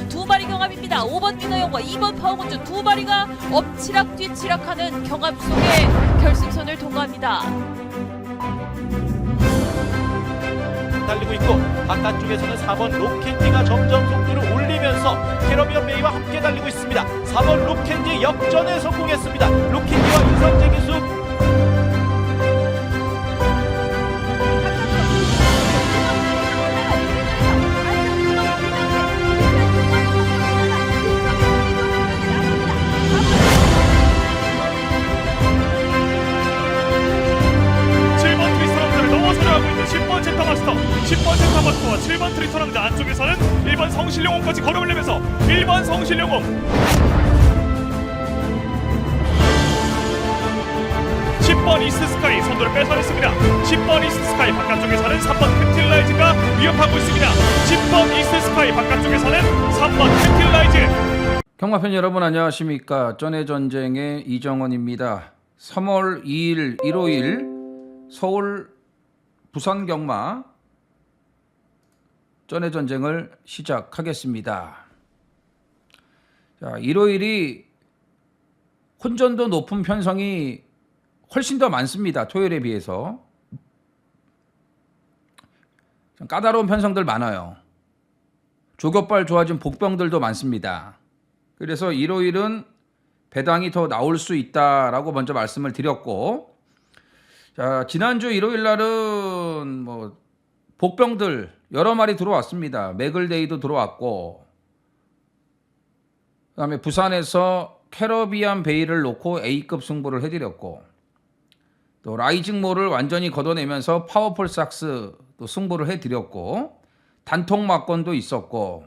두 마리 경합입니다. 5번 민호영과 2번 파워군주 두 마리가 엎치락 뒤치락하는 경합 속에 결승선을 통과합니다. 달리고 있고 바깥쪽에서는 4번 록캔디가 점점 속도를 올리면서 캐러비언 메이와 함께 달리고 있습니다. 4번 록캔디 역전에 성공했습니다. 록캔디와 이성재 기수 하고 있는 10번째 타마스터 10번째 타마스터와 7번 트리토랑자 안쪽에서는 1번 성실영웅까지 걸음을 내면서 1번 성실영웅 10번 이스트스카이 선두를 뺏어냈습니다. 10번 이스트스카이 바깥쪽에서는 3번 캡틸라이즈가 위협하고 있습니다. 10번 이스트스카이 바깥쪽에서는 3번 캡틸라이즈. 경마팬 여러분 안녕하십니까. 전해전쟁의 이정원입니다. 3월 2일 일요일 서울 부산 경마 전해전쟁을 시작하겠습니다. 자, 일요일이 혼전도 높은 편성이 훨씬 더 많습니다. 토요일에 비해서. 까다로운 편성들 많아요. 조격발 좋아진 복병들도 많습니다. 그래서 일요일은 배당이 더 나올 수 있다라고 먼저 말씀을 드렸고, 자, 지난주 일요일 날은 뭐 복병들 여러 마리 들어왔습니다. 매글데이도 들어왔고, 그다음에 부산에서 캐러비안 베이를 놓고 A급 승부를 해드렸고, 또 라이징모를 완전히 걷어내면서 파워풀 삭스 또 승부를 해드렸고, 단통 막건도 있었고,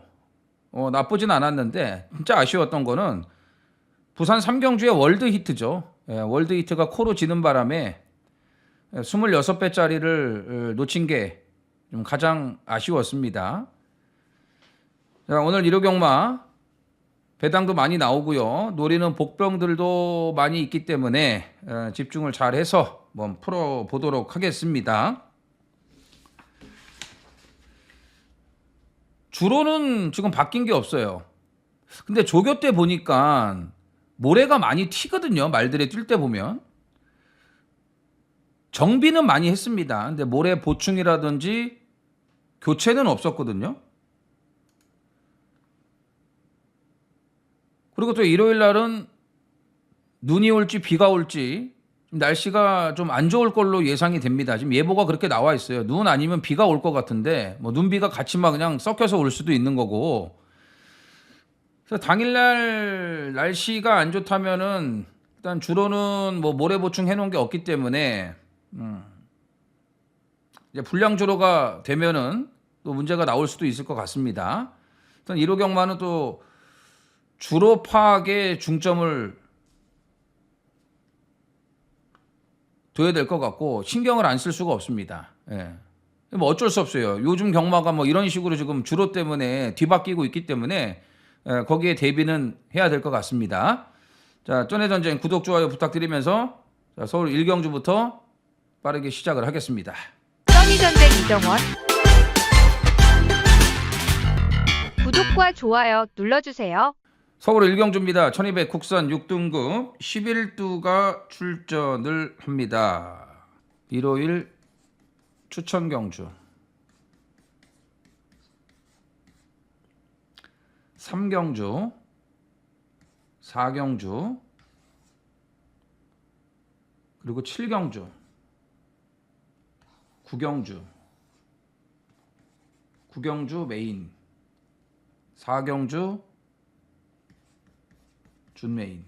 나쁘진 않았는데 진짜 아쉬웠던 거는 부산 삼경주의 월드 히트죠. 월드 히트가 코로 지는 바람에 26배짜리를 놓친 게 좀 가장 아쉬웠습니다. 자, 오늘 일요경마 배당도 많이 나오고요. 노리는 복병들도 많이 있기 때문에 집중을 잘 해서 한번 풀어보도록 하겠습니다. 주로는 지금 바뀐 게 없어요. 근데 조교 때 보니까 모래가 많이 튀거든요. 말들에 뛸 때 보면. 정비는 많이 했습니다. 근데 모래 보충이라든지 교체는 없었거든요. 그리고 또 일요일 날은 눈이 올지 비가 올지 날씨가 좀 안 좋을 걸로 예상이 됩니다. 지금 예보가 그렇게 나와 있어요. 눈 아니면 비가 올 것 같은데 뭐 눈비가 같이 막 그냥 섞여서 올 수도 있는 거고. 그래서 당일날 날씨가 안 좋다면은 일단 주로는 뭐 모래 보충해 놓은 게 없기 때문에 이제 불량주로가 되면은 또 문제가 나올 수도 있을 것 같습니다. 일단 1호 경마는 또 주로 파악에 중점을 둬야 될 것 같고 신경을 안 쓸 수가 없습니다. 예. 뭐 어쩔 수 없어요. 요즘 경마가 뭐 이런 식으로 지금 주로 때문에 뒤바뀌고 있기 때문에 거기에 대비는 해야 될 것 같습니다. 자, 전해전쟁 구독 좋아요 부탁드리면서 자, 서울 1경주부터 빠르게 시작을 하겠습니다. 전해전쟁 이정원 구독과 좋아요 눌러주세요. 서울 1경주입니다. 1200 국산 6등급 11두가 출전을 합니다. 일요일 추천경주 3경주 4경주 그리고 7경주 9경주 메인 4경주 준메인.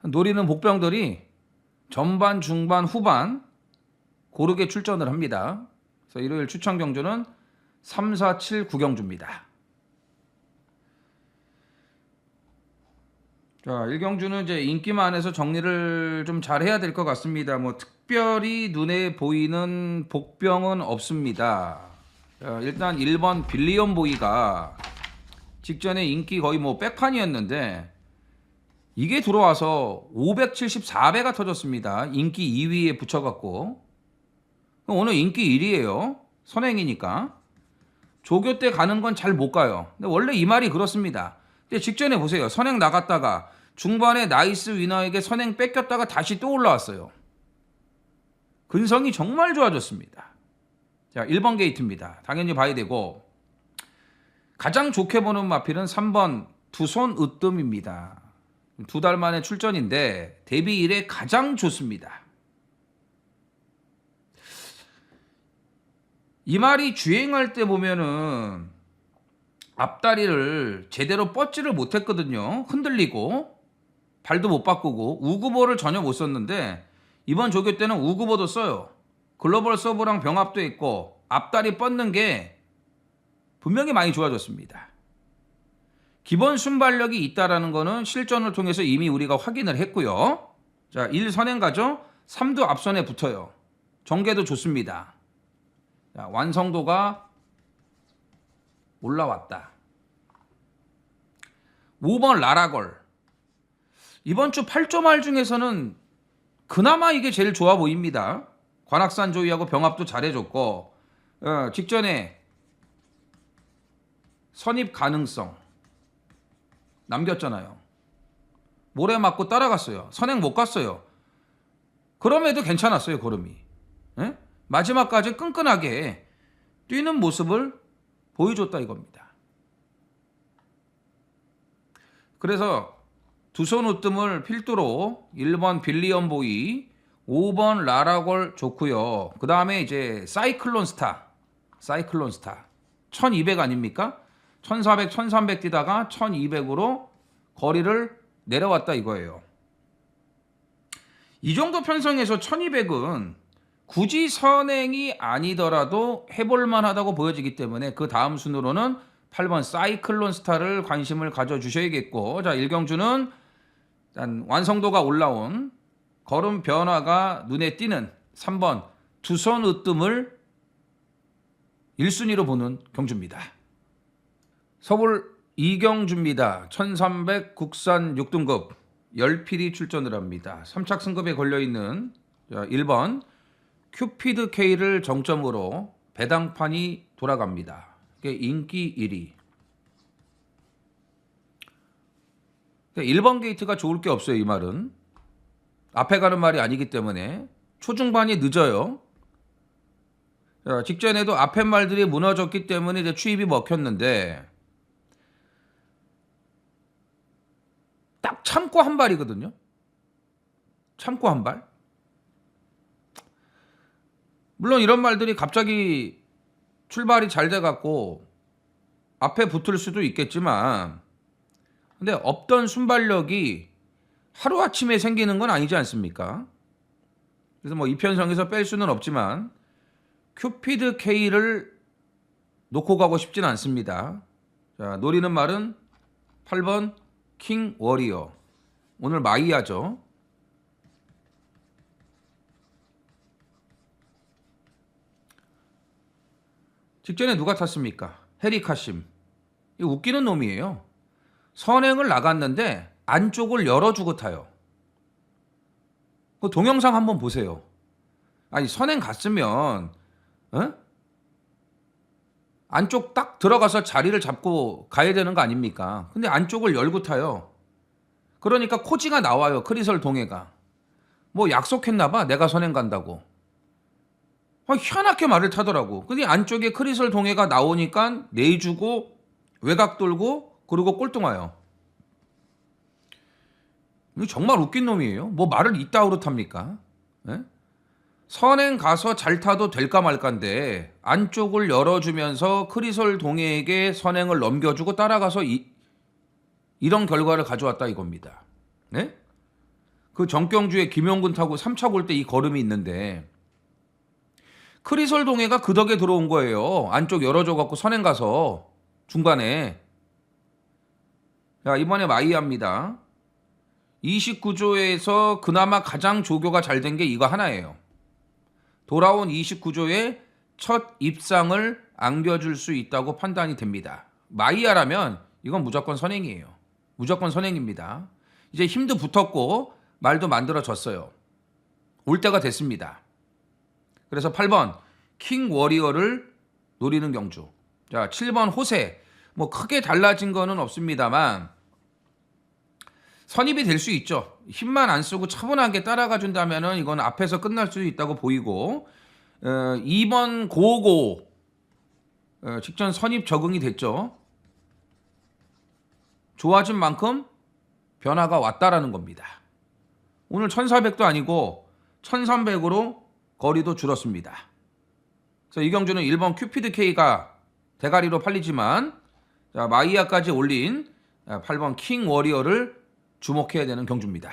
노리는 복병들이 전반, 중반, 후반 고르게 출전을 합니다. 그래서 일요일 추천 경주는 3, 4, 7, 9경주입니다. 자, 1경주는 이제 인기만 해서 정리를 좀 잘 해야 될 것 같습니다. 뭐 특별히 눈에 보이는 복병은 없습니다. 자, 일단 1번 빌리언 보이가 직전에 인기 거의 뭐 백판이었는데 이게 들어와서 574배가 터졌습니다. 인기 2위에 붙여갖고 오늘 인기 1위예요. 선행이니까. 조교 때 가는 건 잘 못 가요. 근데 원래 이 말이 그렇습니다. 근데 직전에 보세요. 선행 나갔다가 중반에 나이스 위너에게 선행 뺏겼다가 다시 또 올라왔어요. 근성이 정말 좋아졌습니다. 자, 1번 게이트입니다. 당연히 봐야 되고 가장 좋게 보는 마필은 3번 두손 으뜸입니다. 2달 만에 출전인데 데뷔 이래 가장 좋습니다. 이 말이 주행할 때 보면은 앞다리를 제대로 뻗지를 못했거든요. 흔들리고 발도 못 바꾸고 우그보를 전혀 못 썼는데 이번 조교 때는 우그보도 써요. 글로벌 서브랑 병합도 있고 앞다리 뻗는 게 분명히 많이 좋아졌습니다. 기본 순발력이 있다라는 거는 실전을 통해서 이미 우리가 확인을 했고요. 자, 1 선행 가죠. 3도 앞선에 붙어요. 전개도 좋습니다. 자, 완성도가 올라왔다. 5번 라라걸. 이번 주 8조말 중에서는 그나마 이게 제일 좋아 보입니다. 관악산 조이하고 병합도 잘해줬고 직전에 선입 가능성 남겼잖아요. 모래 맞고 따라갔어요. 선행 못 갔어요. 그럼에도 괜찮았어요. 걸음이. 예? 마지막까지 끈끈하게 뛰는 모습을 보여줬다 이겁니다. 그래서 두손 으뜸을 필두로 1번 빌리언 보이, 5번 라라걸 좋고요. 그 다음에 이제 사이클론 스타 1200 아닙니까? 1400, 1300 뛰다가 1200으로 거리를 내려왔다 이거예요. 이 정도 편성에서 1200은 굳이 선행이 아니더라도 해볼만 하다고 보여지기 때문에 그 다음 순으로는 8번 사이클론 스타를 관심을 가져주셔야겠고, 자, 일경주는 일단 완성도가 올라온 걸음 변화가 눈에 띄는 3번 두손 으뜸을 1순위로 보는 경주입니다. 서울 이경주입니다. 1300 국산 6등급 10필이 출전을 합니다. 3착 승급에 걸려있는 1번 큐피드 K를 정점으로 배당판이 돌아갑니다. 이게 인기 1위. 1번 게이트가 좋을 게 없어요. 이 말은 앞에 가는 말이 아니기 때문에 초중반이 늦어요. 직전에도 앞에 말들이 무너졌기 때문에 이제 추입이 먹혔는데 딱 참고 한 발이거든요. 참고 한 발. 물론 이런 말들이 갑자기 출발이 잘 돼갖고 앞에 붙을 수도 있겠지만, 근데 없던 순발력이 하루아침에 생기는 건 아니지 않습니까? 그래서 뭐 이편성에서 뺄 수는 없지만 큐피드 K를 놓고 가고 싶진 않습니다. 자, 노리는 말은 8번 킹 워리어. 오늘 마이야죠. 직전에 누가 탔습니까? 해리 카심. 이 웃기는 놈이에요. 선행을 나갔는데 안쪽을 열어주고 타요. 그 동영상 한번 보세요. 아니, 선행 갔으면 안쪽 딱 들어가서 자리를 잡고 가야 되는 거 아닙니까? 근데 안쪽을 열고 타요. 그러니까 코지가 나와요. 크리설 동해가. 뭐 약속했나 봐. 내가 선행 간다고. 희한하게 말을 타더라고. 근데 안쪽에 크리설 동해가 나오니까 내주고 외곽 돌고 그리고 꼴등 와요. 정말 웃긴 놈이에요. 뭐 말을 이따위로 탑니까? 예? 선행 가서 잘 타도 될까 말까인데 안쪽을 열어주면서 크리설 동해에게 선행을 넘겨주고 따라가서 이런 결과를 가져왔다 이겁니다. 네? 그 정경주에 김용근 타고 3차 올 때 이 걸음이 있는데 크리설 동해가 그 덕에 들어온 거예요. 안쪽 열어줘갖고 선행 가서 중간에. 자, 이번에 마이야입니다. 29조에서 그나마 가장 조교가 잘 된 게 이거 하나예요. 돌아온 29조에 첫 입상을 안겨줄 수 있다고 판단이 됩니다. 마이야라면 이건 무조건 선행이에요. 무조건 선행입니다. 이제 힘도 붙었고 말도 만들어졌어요. 올 때가 됐습니다. 그래서 8번 킹 워리어를 노리는 경주. 자, 7번 호세. 뭐 크게 달라진 거는 없습니다만 선입이 될 수 있죠. 힘만 안 쓰고 차분하게 따라가 준다면은 이건 앞에서 끝날 수 있다고 보이고 2번 고고 직전 선입 적응이 됐죠. 좋아진 만큼 변화가 왔다라는 겁니다. 오늘 1400도 아니고 1300으로 거리도 줄었습니다. 그래서 이 경주는 1번 큐피드 K가 대가리로 팔리지만 자, 마이야까지 올린 8번 킹 워리어를 주목해야 되는 경주입니다.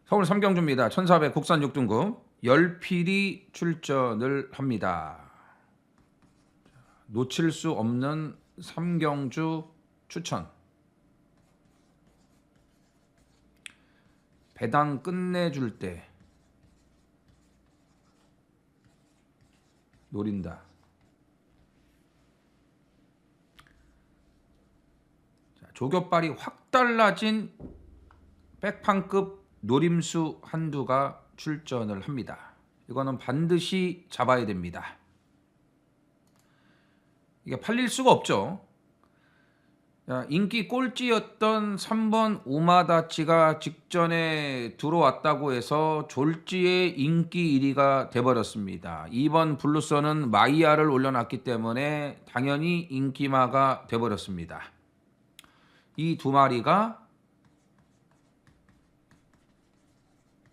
서울 3경주입니다. 1400 국산 6등급 열필이 출전을 합니다. 놓칠 수 없는 3경주 추천. 배당 끝내줄 때 노린다. 자, 조교빨이 확 달라진 백판급 노림수 한두가 출전을 합니다. 이거는 반드시 잡아야 됩니다. 이게 팔릴 수가 없죠. 자, 인기 꼴찌였던 3번 우마다치가 직전에 들어왔다고 해서 졸지의 인기 1위가 돼버렸습니다. 2번 블루선은 마이야를 올려놨기 때문에 당연히 인기마가 돼버렸습니다. 이 두 마리가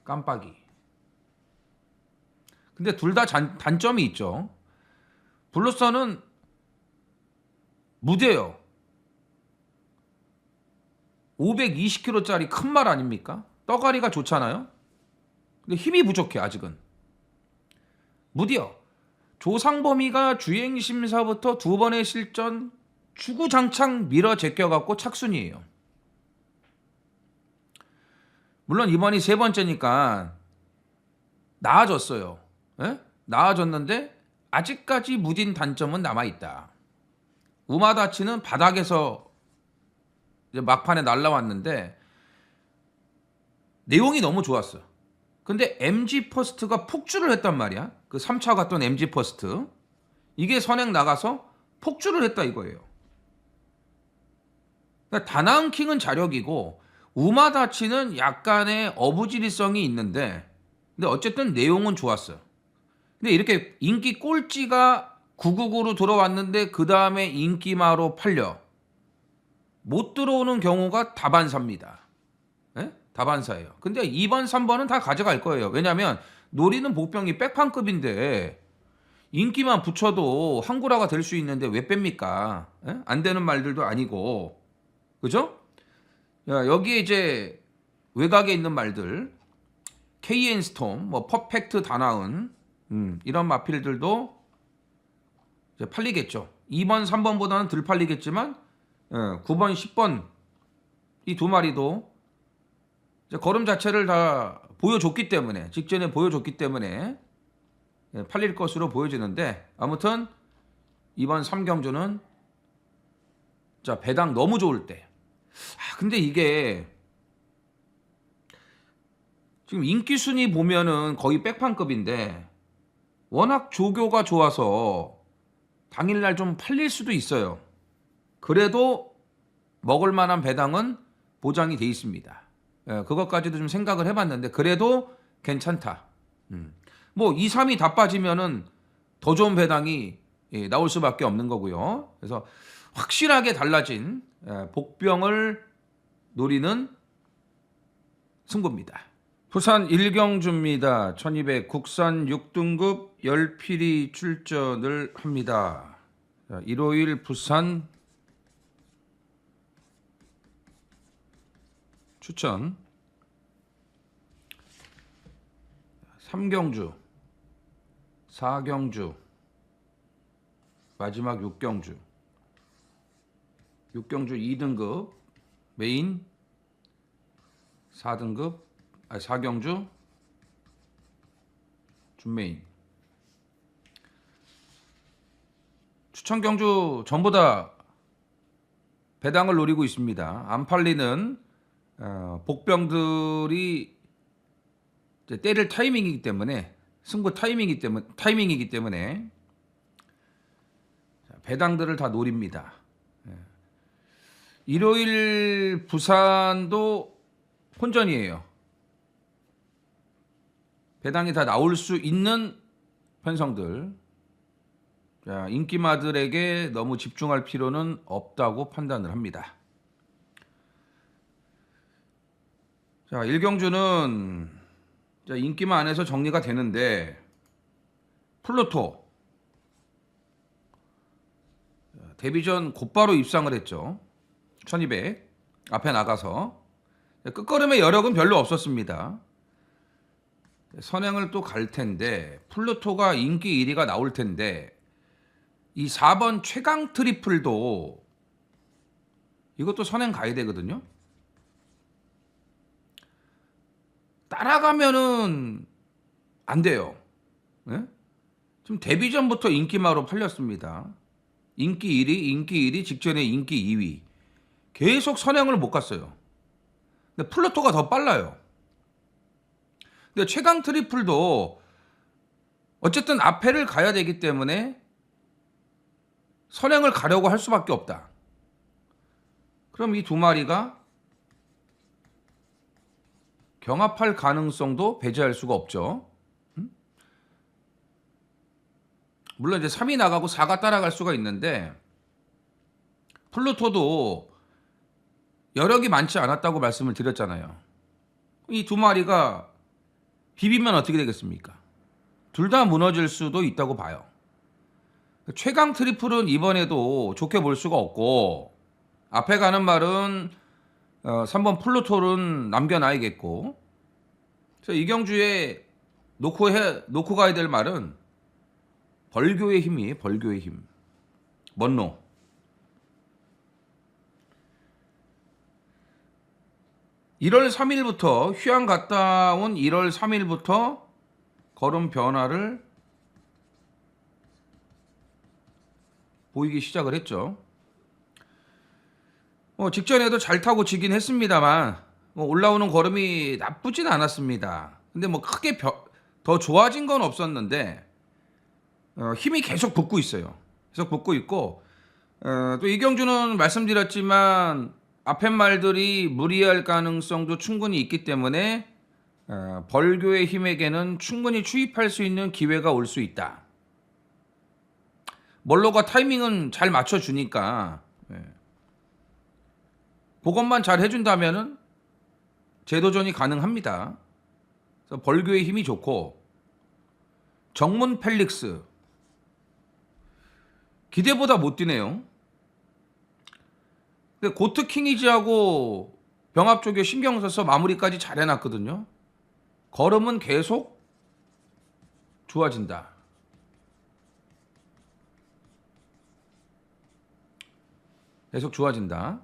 깜빡이. 근데 둘 다 단점이 있죠. 블루선은 무뎌요. 520kg짜리 큰 말 아닙니까? 떠가리가 좋잖아요. 근데 힘이 부족해 아직은. 무디어 조상범위가 주행심사부터 두 번의 실전 주구장창 밀어 제껴갖고 착순이에요. 물론 이번이 세 번째니까 나아졌어요. 에? 나아졌는데 아직까지 무딘 단점은 남아있다. 우마다치는 바닥에서 이제 막판에 날라왔는데 내용이 너무 좋았어. 근데 MG 퍼스트가 폭주를 했단 말이야. 그 3차 갔던 MG 퍼스트 이게 선행 나가서 폭주를 했다 이거예요. 그러니까 다나은킹은 자력이고 우마다치는 약간의 어부지리성이 있는데 근데 어쨌든 내용은 좋았어요. 근데 이렇게 인기 꼴찌가 999로 들어왔는데 그 다음에 인기마로 팔려 못 들어오는 경우가 다반사입니다. 예? 다반사예요. 근데 2번, 3번은 다 가져갈 거예요. 왜냐하면 노리는 복병이 백판급인데 인기만 붙여도 항구라가 될 수 있는데 왜 뺍니까? 예? 안 되는 말들도 아니고 그죠? 야, 여기에 이제 외곽에 있는 말들 KN 스톰, 뭐 퍼펙트 다나은 이런 마필들도 이제 팔리겠죠. 2번, 3번보다는 덜 팔리겠지만 9번, 10번 이 두 마리도 이제 걸음 자체를 다 보여줬기 때문에 직전에 보여줬기 때문에 팔릴 것으로 보여지는데 아무튼 이번 3경주는 자 배당 너무 좋을 때 근데 이게 지금 인기 순위 보면은 거의 백판급인데 워낙 조교가 좋아서 당일날 좀 팔릴 수도 있어요. 그래도 먹을 만한 배당은 보장이 돼 있습니다. 그것까지도 좀 생각을 해봤는데 그래도 괜찮다. 뭐 2, 3이 다 빠지면은 더 좋은 배당이 나올 수밖에 없는 거고요. 그래서 확실하게 달라진 복병을 노리는 승부입니다. 부산 1경주입니다. 1200 국산 6등급 열필이 출전을 합니다. 자, 일요일 부산 추천 3경주 4경주 마지막 6경주 6경주 2등급 메인 4등급 4경주 준메인 추천 경주 전부 다 배당을 노리고 있습니다. 안 팔리는 복병들이 이제 때릴 타이밍이기 때문에 승부 타이밍이기 때문에 배당들을 다 노립니다. 일요일 부산도 혼전이에요. 배당이 다 나올 수 있는 편성들. 자, 인기마들에게 너무 집중할 필요는 없다고 판단을 합니다. 자, 일경주는 자, 인기마 안에서 정리가 되는데 플루토 데뷔 전 곧바로 입상을 했죠. 1200 앞에 나가서 끝걸음의 여력은 별로 없었습니다. 선행을 또 갈 텐데 플루토가 인기 1위가 나올 텐데 이 4번 최강 트리플도 이것도 선행 가야 되거든요. 따라가면은 안 돼요. 네? 지금 데뷔 전부터 인기마로 팔렸습니다. 인기 1위 직전에 인기 2위. 계속 선행을 못 갔어요. 근데 플루토가 더 빨라요. 근데 최강 트리플도 어쨌든 앞에를 가야 되기 때문에 선행을 가려고 할 수밖에 없다. 그럼 이 두 마리가 경합할 가능성도 배제할 수가 없죠. 물론 이제 3이 나가고 4가 따라갈 수가 있는데 플루토도 여력이 많지 않았다고 말씀을 드렸잖아요. 이 두 마리가 비비면 어떻게 되겠습니까? 둘 다 무너질 수도 있다고 봐요. 최강 트리플은 이번에도 좋게 볼 수가 없고 앞에 가는 말은 3번 플루토는 남겨놔야겠고 이경주에 놓고 가야 될 말은 벌교의 힘이에요. 벌교의 힘. 먼로. (1월 3일부터) 휴양 갔다 온 1월 3일부터 걸음 변화를 보이기 시작을 했죠. 직전에도 잘 타고 지긴 했습니다만 올라오는 걸음이 나쁘진 않았습니다. 근데 크게 더 좋아진 건 없었는데 힘이 계속 붙고 있어요. 계속 붙고 있고 또 이경주는 말씀드렸지만 앞에 말들이 무리할 가능성도 충분히 있기 때문에 벌교의 힘에게는 충분히 추입할 수 있는 기회가 올 수 있다. 멀로가 타이밍은 잘 맞춰주니까 그것만 잘 해준다면은 재도전이 가능합니다. 그래서 벌교의 힘이 좋고 정문 펠릭스 기대보다 못 뛰네요. 근데 고트 킹이지하고 병합 쪽에 신경 써서 마무리까지 잘 해놨거든요. 걸음은 계속 좋아진다. 계속 좋아진다.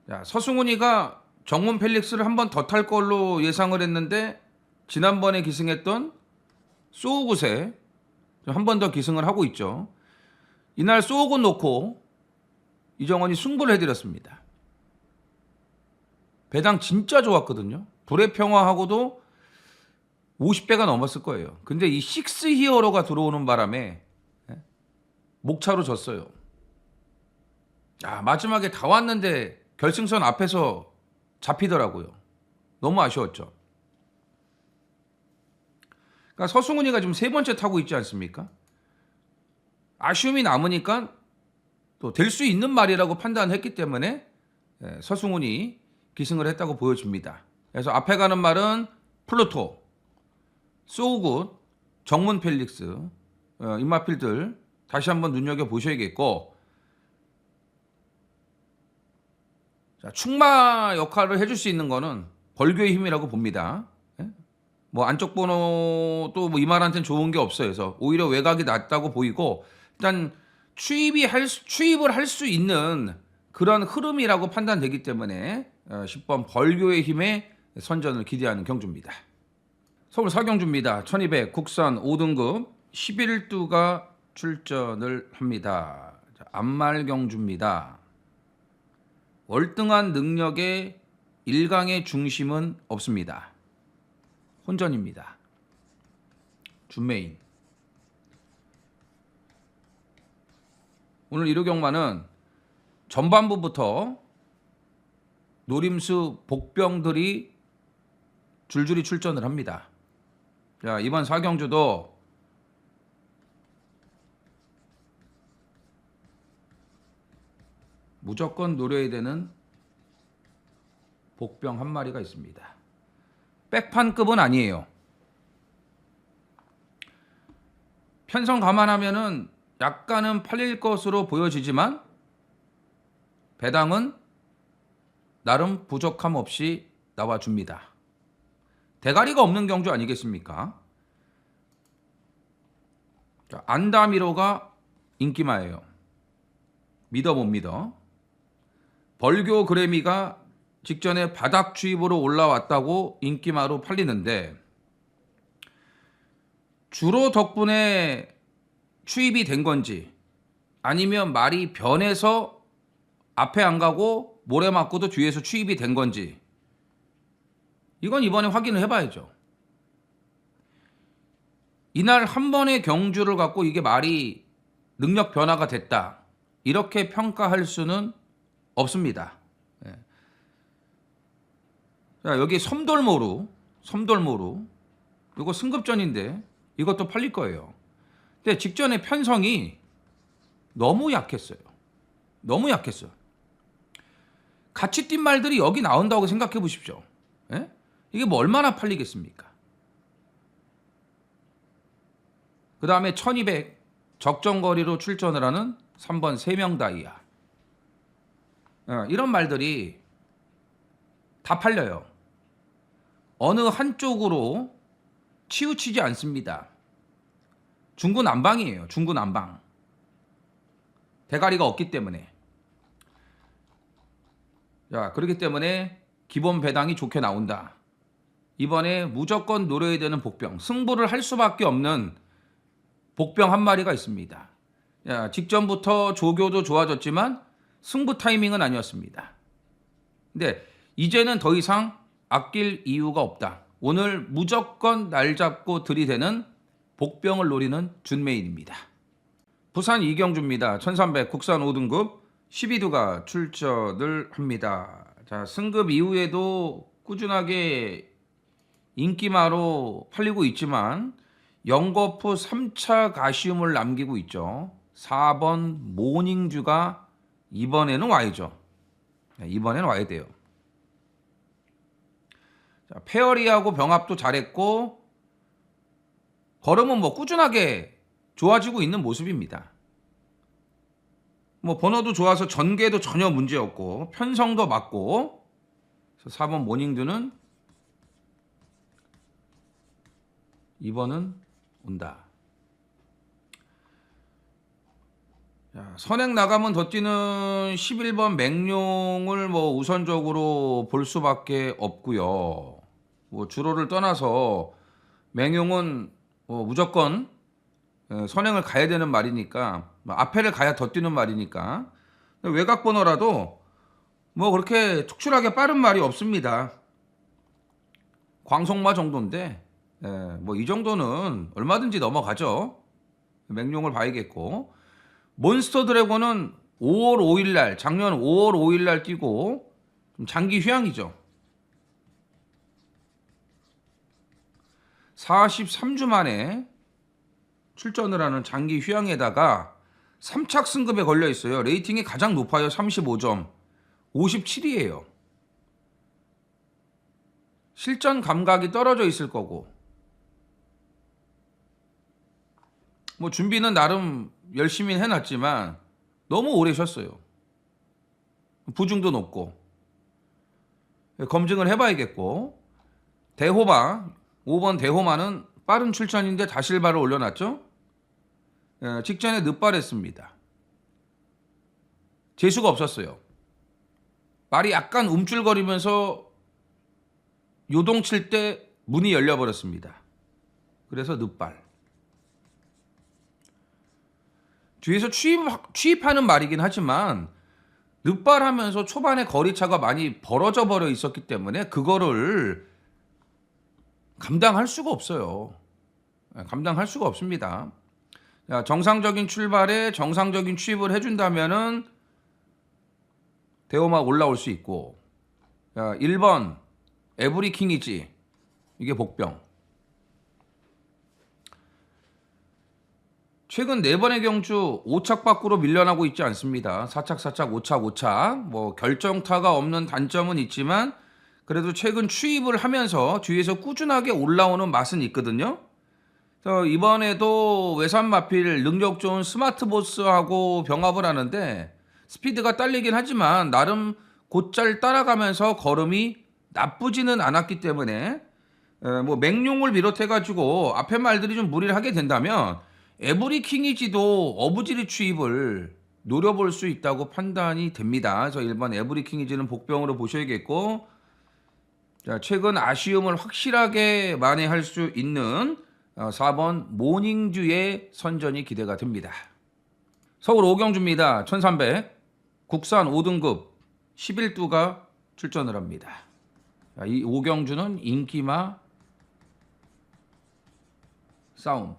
자, 서승훈이가 정문 펠릭스를 한 번 더 탈 걸로 예상을 했는데 지난번에 기승했던 소우굿에 한 번 더 기승을 하고 있죠. 이날 소우굿 놓고 이정원이 승부를 해드렸습니다. 배당 진짜 좋았거든요. 불의 평화하고도 50배가 넘었을 거예요. 근데 이 식스 히어로가 들어오는 바람에 목차로 졌어요. 마지막에 다 왔는데 결승선 앞에서 잡히더라고요. 너무 아쉬웠죠. 그러니까 서승훈이가 지금 세 번째 타고 있지 않습니까? 아쉬움이 남으니까 또 될 수 있는 말이라고 판단했기 때문에 서승훈이 기승을 했다고 보여집니다. 그래서 앞에 가는 말은 플루토, 소우굿, 정문 펠릭스, 임마필들 다시 한번 눈여겨보셔야겠고 자, 충마 역할을 해줄 수 있는 거는 벌교의 힘이라고 봅니다. 안쪽 번호도 이말한테는 좋은 게 없어요. 그래서 오히려 외곽이 낫다고 보이고 일단 추입을 할 수 있는 그런 흐름이라고 판단되기 때문에 10번 벌교의 힘의 선전을 기대하는 경주입니다. 서울 사경주입니다. 1200 국산 5등급 11두가 출전을 합니다. 안말 경주입니다. 월등한 능력의 1강의 중심은 없습니다. 혼전입니다. 준메인. 오늘 1호 경마는 전반부부터 노림수 복병들이 줄줄이 출전을 합니다. 자, 이번 4경주도 무조건 노려야 되는 복병 한 마리가 있습니다. 백판급은 아니에요. 편성 감안하면은 약간은 팔릴 것으로 보여지지만 배당은 나름 부족함 없이 나와줍니다. 대가리가 없는 경주 아니겠습니까? 자, 안다미로가 인기마예요. 믿어 못 믿어? 벌교 그래미가 직전에 바닥 추입으로 올라왔다고 인기마로 팔리는데 주로 덕분에 추입이 된 건지 아니면 말이 변해서 앞에 안 가고 모래 맞고도 뒤에서 추입이 된 건지 이건 이번에 확인을 해봐야죠. 이날 한 번의 경주를 갖고 이게 말이 능력 변화가 됐다 이렇게 평가할 수는 없습니다. 예. 자, 여기 섬돌모루 이거 승급전인데 이것도 팔릴 거예요. 근데 직전에 편성이 너무 약했어요. 같이 뛴 말들이 여기 나온다고 생각해 보십시오. 예? 이게 뭐 얼마나 팔리겠습니까? 그 다음에 1200 적정거리로 출전을 하는 3번 3명 다이아. 이런 말들이 다 팔려요. 어느 한쪽으로 치우치지 않습니다. 중구난방이에요. 중구난방. 대가리가 없기 때문에. 자, 그렇기 때문에 기본 배당이 좋게 나온다. 이번에 무조건 노려야 되는 복병, 승부를 할 수밖에 없는 복병 한 마리가 있습니다. 야, 직전부터 조교도 좋아졌지만 승부 타이밍은 아니었습니다. 근데 이제는 더 이상 아낄 이유가 없다. 오늘 무조건 날 잡고 들이대는 복병을 노리는 준메인입니다. 부산 이경주입니다. 1300 국산 5등급 12두가 출전을 합니다. 자, 승급 이후에도 꾸준하게 인기마로 팔리고 있지만 영거푸 3차 가시움을 남기고 있죠. 4번 모닝주가 이번에는 와야죠. 이번에는 와야 돼요. 자, 페어리하고 병합도 잘했고 걸음은 뭐 꾸준하게 좋아지고 있는 모습입니다. 뭐 번호도 좋아서 전개도 전혀 문제 없고 편성도 맞고. 그래서 4번 모닝두는 이번은 온다. 자, 선행 나가면 더 뛰는 11번 맹룡을 뭐 우선적으로 볼 수밖에 없고요. 뭐 주로를 떠나서 맹룡은 뭐 무조건 선행을 가야 되는 말이니까 앞에를 가야 더 뛰는 말이니까 외곽 번호라도 뭐 그렇게 촉출하게 빠른 말이 없습니다. 광속마 정도인데 뭐 이 정도는 얼마든지 넘어가죠. 맹룡을 봐야겠고 몬스터 드래곤은 5월 5일날 작년 5월 5일날 뛰고 좀 장기 휴양이죠. 43주 만에 출전을 하는 장기 휴양에다가 3착 승급에 걸려 있어요. 레이팅이 가장 높아요. 35점. 57이에요. 실전 감각이 떨어져 있을 거고. 뭐 준비는 나름 열심히 해놨지만 너무 오래 쉬었어요. 부중도 높고. 검증을 해봐야겠고. 대호마 5번 대호마는 빠른 출전인데 다실바를 올려놨죠. 직전에 늦발했습니다. 재수가 없었어요. 말이 약간 움찔거리면서 요동칠 때 문이 열려버렸습니다. 그래서 늦발. 뒤에서 취입하는 말이긴 하지만 늦발하면서 초반에 거리차가 많이 벌어져 버려 있었기 때문에 그거를 감당할 수가 없어요. 감당할 수가 없습니다. 자, 정상적인 출발에 정상적인 취입을 해준다면은 대호마 올라올 수 있고, 자, 1번 에브리킹이지, 이게 복병. 최근 4번의 경주 5착 밖으로 밀려나고 있지 않습니다. 4착, 4착, 5착, 5착. 뭐 결정타가 없는 단점은 있지만 그래도 최근 추입을 하면서 뒤에서 꾸준하게 올라오는 맛은 있거든요. 그래서 이번에도 외산 마필 능력 좋은 스마트 보스하고 병합을 하는데 스피드가 딸리긴 하지만 나름 곧잘 따라가면서 걸음이 나쁘지는 않았기 때문에 뭐 맹룡을 비롯해가지고 앞에 말들이 좀 무리를 하게 된다면 에브리킹이지도 어부지리 추입을 노려볼 수 있다고 판단이 됩니다. 그래서 1번 에브리킹이지는 복병으로 보셔야겠고, 자, 최근 아쉬움을 확실하게 만회할 수 있는 4번 모닝듀의 선전이 기대가 됩니다. 서울 오경주입니다. 1300 국산 5등급 11두가 출전을 합니다. 자, 이 오경주는 인기마 싸움.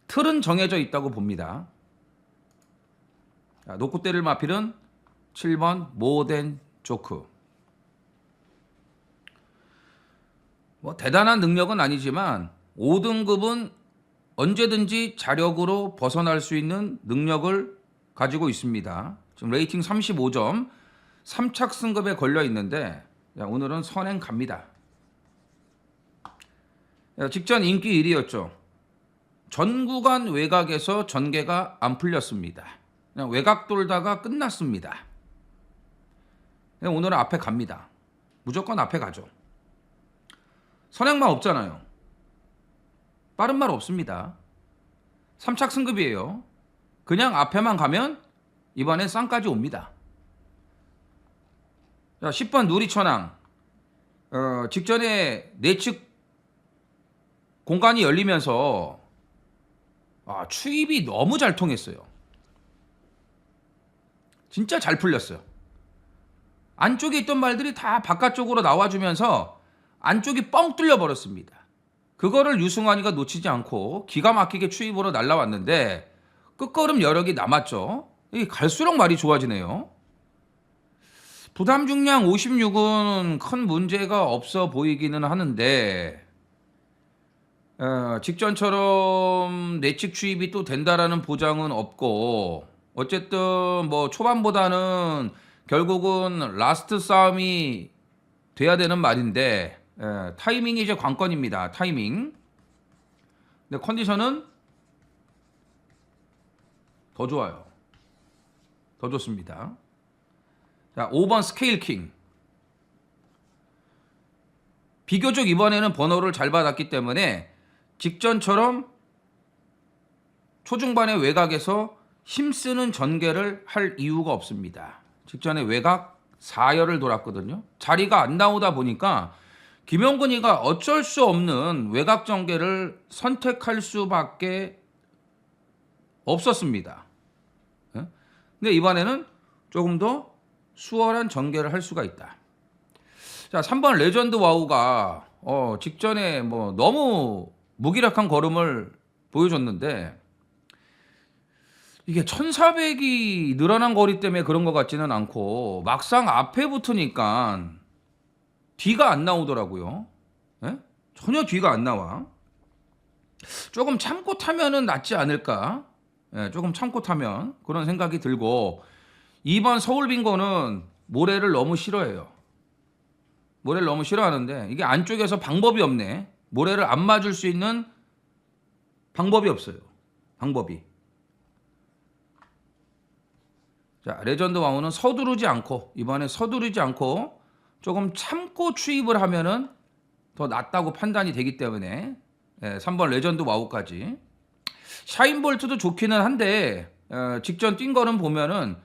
틀은 정해져 있다고 봅니다. 자, 놓고 때릴 마필은 7번 모덴 조크. 뭐 대단한 능력은 아니지만 5등급은 언제든지 자력으로 벗어날 수 있는 능력을 가지고 있습니다. 지금 레이팅 35점, 3착 승급에 걸려 있는데, 자, 오늘은 선행 갑니다. 자, 직전 인기 1위였죠. 전 구간 외곽에서 전개가 안 풀렸습니다. 그냥 외곽 돌다가 끝났습니다. 오늘은 앞에 갑니다. 무조건 앞에 가죠. 선행만 없잖아요. 빠른 말 없습니다. 3착 승급이에요. 그냥 앞에만 가면 이번엔 쌍까지 옵니다. 자, 10번 누리천왕. 직전에 내측 공간이 열리면서 추입이 너무 잘 통했어요. 진짜 잘 풀렸어요. 안쪽에 있던 말들이 다 바깥쪽으로 나와주면서 안쪽이 뻥 뚫려 버렸습니다. 그거를 유승환이가 놓치지 않고 기가 막히게 추입으로 날라왔는데 끝걸음 여력이 남았죠. 갈수록 말이 좋아지네요. 부담 중량 56은 큰 문제가 없어 보이기는 하는데 직전처럼 내측 추입이 또 된다라는 보장은 없고, 어쨌든 뭐 초반보다는 결국은 라스트 싸움이 돼야 되는 말인데 타이밍이 이제 관건입니다. 타이밍. 근데 컨디션은 더 좋아요. 더 좋습니다. 자, 5번 스케일킹. 비교적 이번에는 번호를 잘 받았기 때문에 직전처럼 초중반의 외곽에서 힘쓰는 전개를 할 이유가 없습니다. 직전에 외곽 4열을 돌았거든요. 자리가 안 나오다 보니까 김용근이가 어쩔 수 없는 외곽 전개를 선택할 수밖에 없었습니다. 근데 이번에는 조금 더 수월한 전개를 할 수가 있다. 자, 3번 레전드 와우가 직전에 뭐 너무 무기력한 걸음을 보여줬는데 이게 1400이 늘어난 거리 때문에 그런 것 같지는 않고 막상 앞에 붙으니까 뒤가 안 나오더라고요. 예? 전혀 뒤가 안 나와. 조금 참고 타면은 낫지 않을까? 예, 조금 참고 타면 그런 생각이 들고, 2번 서울 빙고는 모래를 너무 싫어해요. 모래를 너무 싫어하는데 이게 안쪽에서 방법이 없네. 모래를 안 맞을 수 있는 방법이 없어요. 방법이. 자, 레전드 왕후는 서두르지 않고, 이번에 서두르지 않고 조금 참고 추입을 하면은 더 낫다고 판단이 되기 때문에 3번 레전드 와우까지. 샤인볼트도 좋기는 한데 직전 뛴 거는 보면은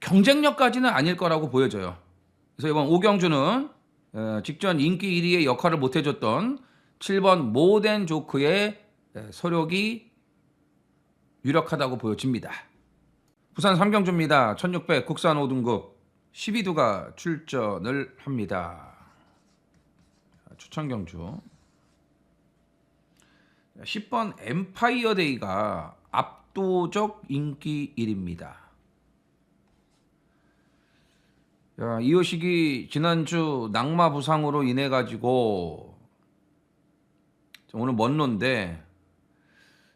경쟁력까지는 아닐 거라고 보여져요. 그래서 이번 오경주는 직전 인기 1위의 역할을 못해줬던 7번 모덴 조크의 서력이 유력하다고 보여집니다. 부산 삼경주입니다. 1600 국산 5등급 12두가 출전을 합니다. 추천경주. 10번 엠파이어 데이가 압도적 인기 1위입니다. 이호식이 지난주 낙마 부상으로 인해 가지고 오늘 먼 론데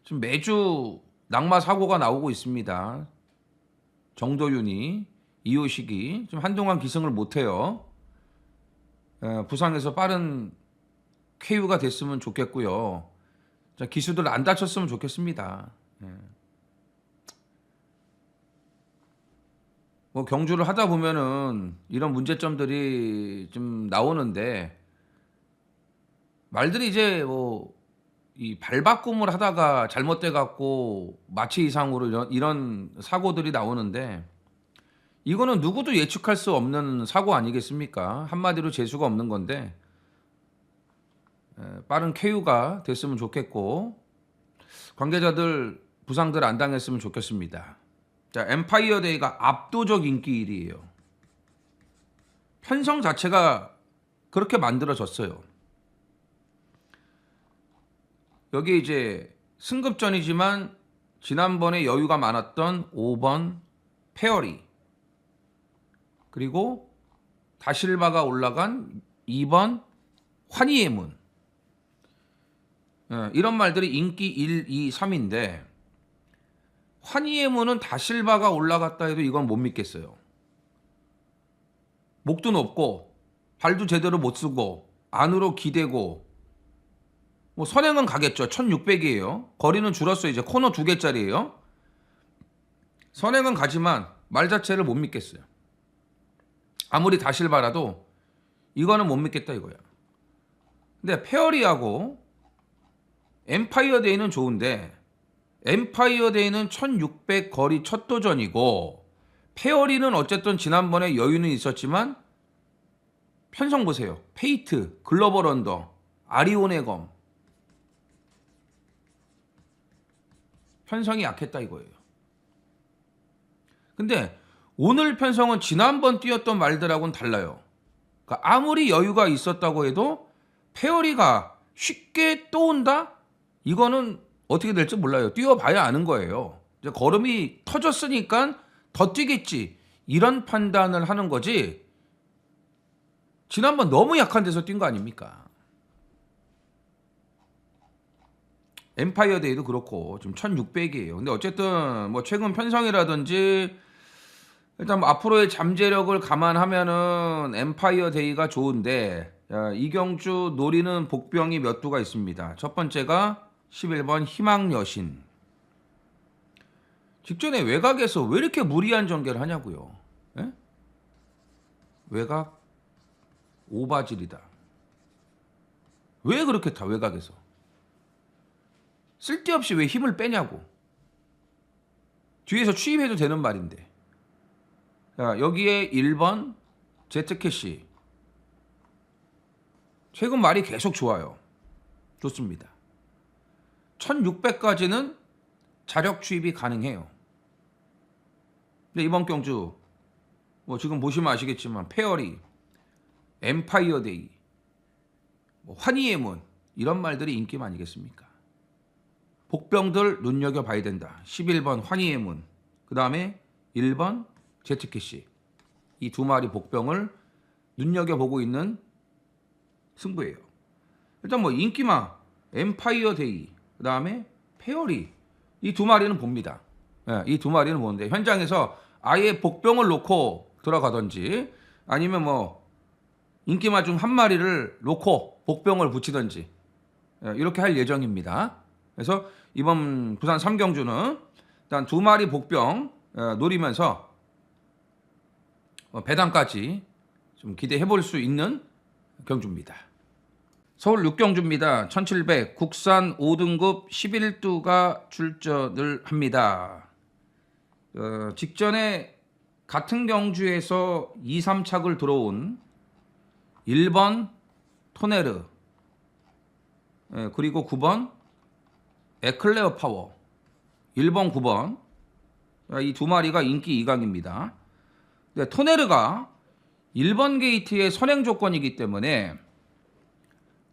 지금 매주 낙마 사고가 나오고 있습니다. 정도윤이, 이호식이 좀 한동안 기승을 못해요. 부상에서 빠른 쾌유가 됐으면 좋겠고요. 기수들 안 다쳤으면 좋겠습니다. 뭐 경주를 하다 보면은 이런 문제점들이 좀 나오는데 말들이 이제 뭐 이 발바꿈을 하다가 잘못돼 갖고 마취 이상으로 이런 사고들이 나오는데 이거는 누구도 예측할 수 없는 사고 아니겠습니까? 한마디로 재수가 없는 건데 빠른 쾌유가 됐으면 좋겠고 관계자들 부상들 안 당했으면 좋겠습니다. 자, 엠파이어 데이가 압도적 인기 1위예요. 편성 자체가 그렇게 만들어졌어요. 여기 이제 승급전이지만 지난번에 여유가 많았던 5번 페어리, 그리고 다실바가 올라간 2번 환희의 문, 이런 말들이 인기 1, 2, 3인데 환희의 문은 다실바가 올라갔다 해도 이건 못 믿겠어요. 목도 높고 발도 제대로 못 쓰고 안으로 기대고 뭐 선행은 가겠죠. 1600이에요. 거리는 줄었어요. 이제 코너 2개짜리예요. 선행은 가지만 말 자체를 못 믿겠어요. 아무리 다실바라도 이거는 못 믿겠다 이거야. 근데 페어리하고 엠파이어 데이는 좋은데 엠파이어 데이는 1600 거리 첫 도전이고 페어리는 어쨌든 지난번에 여유는 있었지만 편성 보세요. 페이트, 글로벌 언더, 아리온의 검. 편성이 약했다 이거예요. 근데 오늘 편성은 지난번 뛰었던 말들하고는 달라요. 그러니까 아무리 여유가 있었다고 해도 페어리가 쉽게 또 온다? 이거는 어떻게 될지 몰라요. 뛰어봐야 아는 거예요. 이제 걸음이 터졌으니까 더 뛰겠지. 이런 판단을 하는 거지. 지난번 너무 약한 데서 뛴 거 아닙니까? 엠파이어 데이도 그렇고 지금 1600이에요. 근데 어쨌든 뭐 최근 편성이라든지 일단 뭐 앞으로의 잠재력을 감안하면은 엠파이어 데이가 좋은데 이경주 노리는 복병이 몇 두가 있습니다. 첫 번째가 11번 희망 여신. 직전에 외곽에서 왜 이렇게 무리한 전개를 하냐고요. 에? 외곽 오바질이다. 왜 그렇게 타 외곽에서? 쓸데없이 왜 힘을 빼냐고. 뒤에서 추입해도 되는 말인데. 자, 여기에 1번 제트캐시. 최근 말이 계속 좋아요. 좋습니다. 1600까지는 자력 추입이 가능해요. 근데 이번 경주 뭐 지금 보시면 아시겠지만 페어리, 엠파이어 데이, 뭐 환희의 문 이런 말들이 인기 아니겠습니까? 복병들 눈여겨봐야 된다. 11번 환희의 문, 그 다음에 1번 제트캐시. 이 두 마리 복병을 눈여겨보고 있는 승부예요. 일단 뭐 인기마, 엠파이어 데이, 그 다음에 페어리 이 두 마리는 봅니다. 이 두 마리는 보는데 현장에서 아예 복병을 놓고 들어가든지 아니면 뭐 인기마 중 한 마리를 놓고 복병을 붙이든지 이렇게 할 예정입니다. 그래서 이번 부산 3경주는 일단 두 마리 복병 노리면서 배당까지 좀 기대해 볼 수 있는 경주입니다. 서울 6경주입니다. 1700 국산 5등급 11두가 출전을 합니다. 직전에 같은 경주에서 2, 3착을 들어온 1번 토네르, 그리고 9번 에클레어 파워, 1번 9번 이 두 마리가 인기 2강입니다. 토네르가 1번 게이트의 선행 조건이기 때문에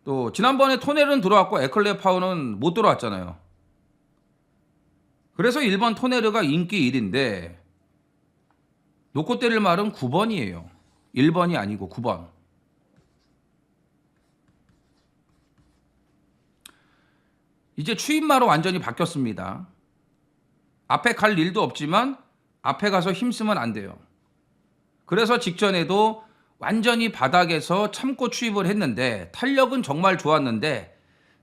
또 지난번에 토넬은 들어왔고 에클레어 파워는 못 들어왔잖아요. 그래서 1번 토네르가 인기 1인데 놓고 때릴 말은 9번이에요. 1번이 아니고 9번. 이제 추임마로 완전히 바뀌었습니다. 앞에 갈 일도 없지만 앞에 가서 힘쓰면 안 돼요. 그래서 직전에도 완전히 바닥에서 참고 추입을 했는데 탄력은 정말 좋았는데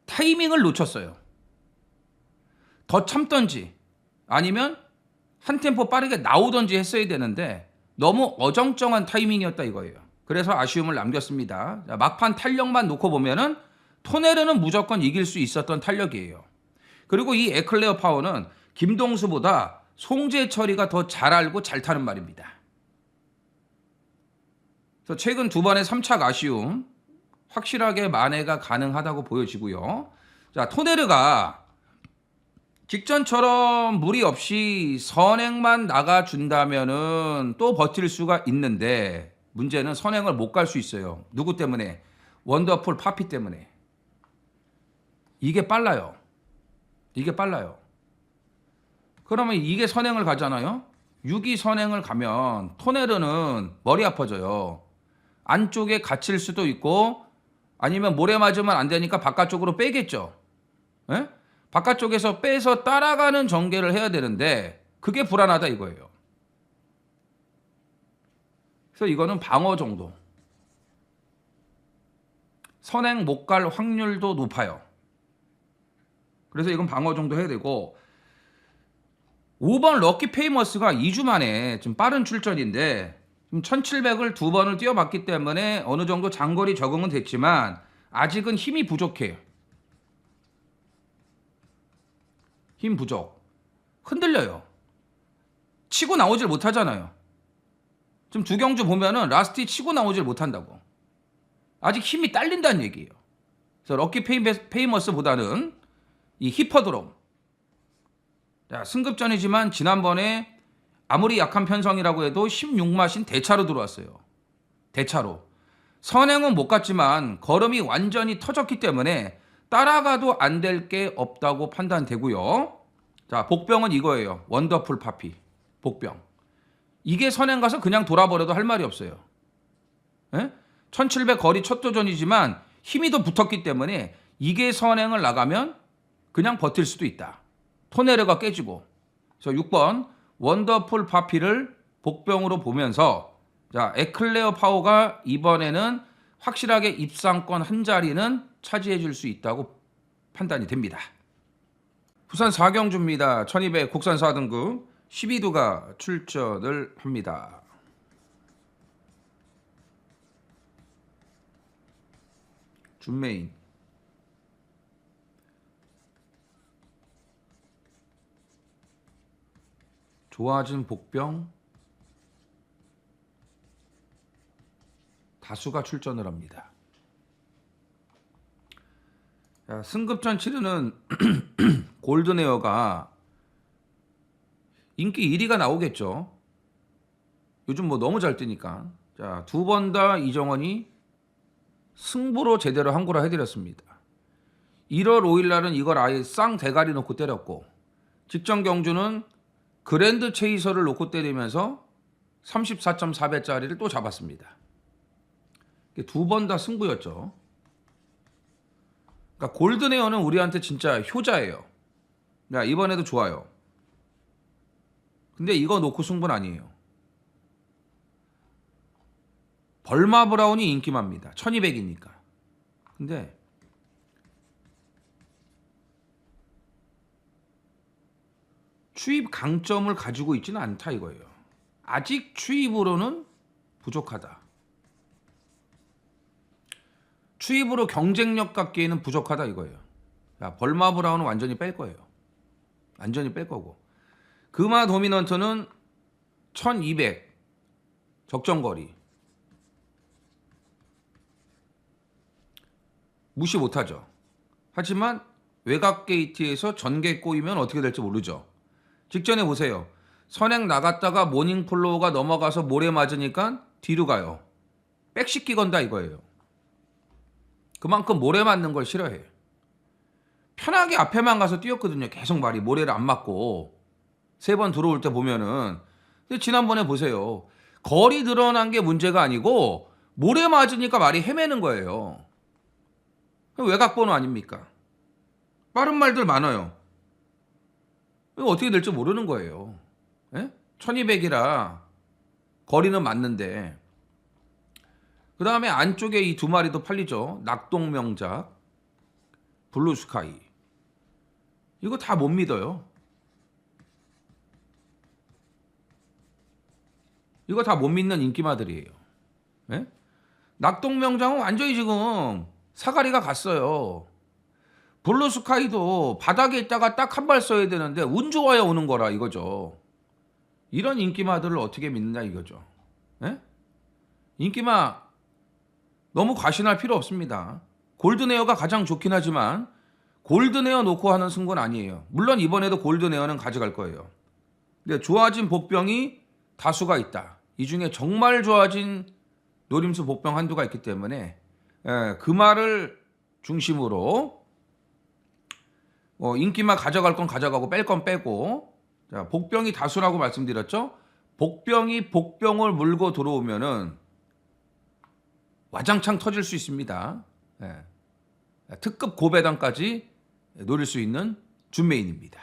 타이밍을 놓쳤어요. 더 참던지 아니면 한 템포 빠르게 나오던지 했어야 되는데 너무 어정쩡한 타이밍이었다 이거예요. 그래서 아쉬움을 남겼습니다. 자, 막판 탄력만 놓고 보면은 토네르는 무조건 이길 수 있었던 탄력이에요. 그리고 이 에클레어 파워는 김동수보다 송재철이가 더 잘 알고 잘 타는 말입니다. 그래서 최근 두 번의 3착 아쉬움 확실하게 만회가 가능하다고 보여지고요. 자, 토네르가 직전처럼 무리 없이 선행만 나가준다면은 또 버틸 수가 있는데 문제는 선행을 못 갈 수 있어요. 누구 때문에? 원더풀 파피 때문에. 이게 빨라요. 이게 빨라요. 그러면 이게 선행을 가잖아요. 6이 선행을 가면 토네르는 머리 아파져요. 안쪽에 갇힐 수도 있고 아니면 모래 맞으면 안 되니까 바깥쪽으로 빼겠죠. 에? 바깥쪽에서 빼서 따라가는 전개를 해야 되는데 그게 불안하다 이거예요. 그래서 이거는 방어 정도. 선행 못 갈 확률도 높아요. 그래서 이건 방어 정도 해야 되고 5번 럭키 페이머스가 2주 만에 좀 빠른 출전인데 1700을 두 번을 뛰어봤기 때문에 어느 정도 장거리 적응은 됐지만 아직은 힘이 부족해요. 힘 부족. 흔들려요. 치고 나오질 못하잖아요. 지금 두 경주 보면은 라스트 치고 나오질 못한다고. 아직 힘이 딸린다는 얘기예요. 그래서 럭키 페이머스보다는 이 히퍼드롬. 자, 승급전이지만 지난번에 아무리 약한 편성이라고 해도 16마신 대차로 들어왔어요. 대차로. 선행은 못 갔지만 걸음이 완전히 터졌기 때문에 따라가도 안 될 게 없다고 판단되고요. 자, 복병은 이거예요. 원더풀 파피. 복병. 이게 선행 가서 그냥 돌아버려도 할 말이 없어요. 1700 거리 첫 도전이지만 힘이 더 붙었기 때문에 이게 선행을 나가면 그냥 버틸 수도 있다. 토네르가 깨지고. 그래서 6번 원더풀 파피를 복병으로 보면서 자, 에클레어 파워가 이번에는 확실하게 입상권 한 자리는 차지해 줄 수 있다고 판단이 됩니다. 부산 4경주입니다. 1200 국산 4등급 12두가 출전을 합니다. 준메인 좋아진 복병 다수가 출전을 합니다. 자, 승급전 치르는 골든에어가 인기 1위가 나오겠죠. 요즘 뭐 너무 잘 뛰니까. 자, 두 번 다 이정원이 승부로 제대로 한 거라 해드렸습니다. 1월 5일 날은 이걸 아예 쌍 대가리 놓고 때렸고 직전 경주는 그랜드 체이서를 놓고 때리면서 34.4배짜리를 또 잡았습니다. 두 번 다 승부였죠. 그러니까 골든에어는 우리한테 진짜 효자예요. 야, 이번에도 좋아요. 근데 이거 놓고 승부는 아니에요. 벌마 브라운이 인기만입니다. 1200이니까. 근데 추입 강점을 가지고 있지는 않다 이거예요. 아직 추입으로는 부족하다. 추입으로 경쟁력 갖기에는 부족하다 이거예요. 야, 벌마 브라운은 완전히 뺄 거예요. 완전히 뺄 거고. 금화 도미넌트는 1200 적정거리 무시 못하죠. 하지만 외곽 게이트에서 전개 꼬이면 어떻게 될지 모르죠. 직전에 보세요. 선행 나갔다가 모닝 플로우가 넘어가서 모래 맞으니까 뒤로 가요. 백시키 건다 이거예요. 그만큼 모래 맞는 걸 싫어해요. 편하게 앞에만 가서 뛰었거든요. 계속 말이 모래를 안 맞고 3번 들어올 때 보면은. 근데 지난번에 보세요. 거리 늘어난 게 문제가 아니고 모래 맞으니까 말이 헤매는 거예요. 외곽 번호 아닙니까? 빠른 말들 많아요. 이거 어떻게 될지 모르는 거예요. 1200이라 거리는 맞는데. 그 다음에 안쪽에 이 2마리도 팔리죠. 낙동명작, 블루스카이. 이거 다 못 믿어요. 이거 다 못 믿는 인기마들이에요. 낙동명장은 완전히 지금 사가리가 갔어요. 블루스카이도 바닥에 있다가 딱 한 발 써야 되는데 운 좋아야 오는 거라 이거죠. 이런 인기마들을 어떻게 믿느냐 이거죠. 인기마 너무 과신할 필요 없습니다. 골든에어가 가장 좋긴 하지만 골든에어 놓고 하는 승부는 아니에요. 물론 이번에도 골든에어는 가져갈 거예요. 근데 좋아진 복병이 다수가 있다. 이 중에 정말 좋아진 노림수 복병 한두가 있기 때문에 그 말을 중심으로 인기만 가져갈 건 가져가고 뺄 건 빼고. 자, 복병이 다수라고 말씀드렸죠. 복병이 복병을 물고 들어오면은 와장창 터질 수 있습니다. 특급 고배당까지 노릴 수 있는 준메인입니다.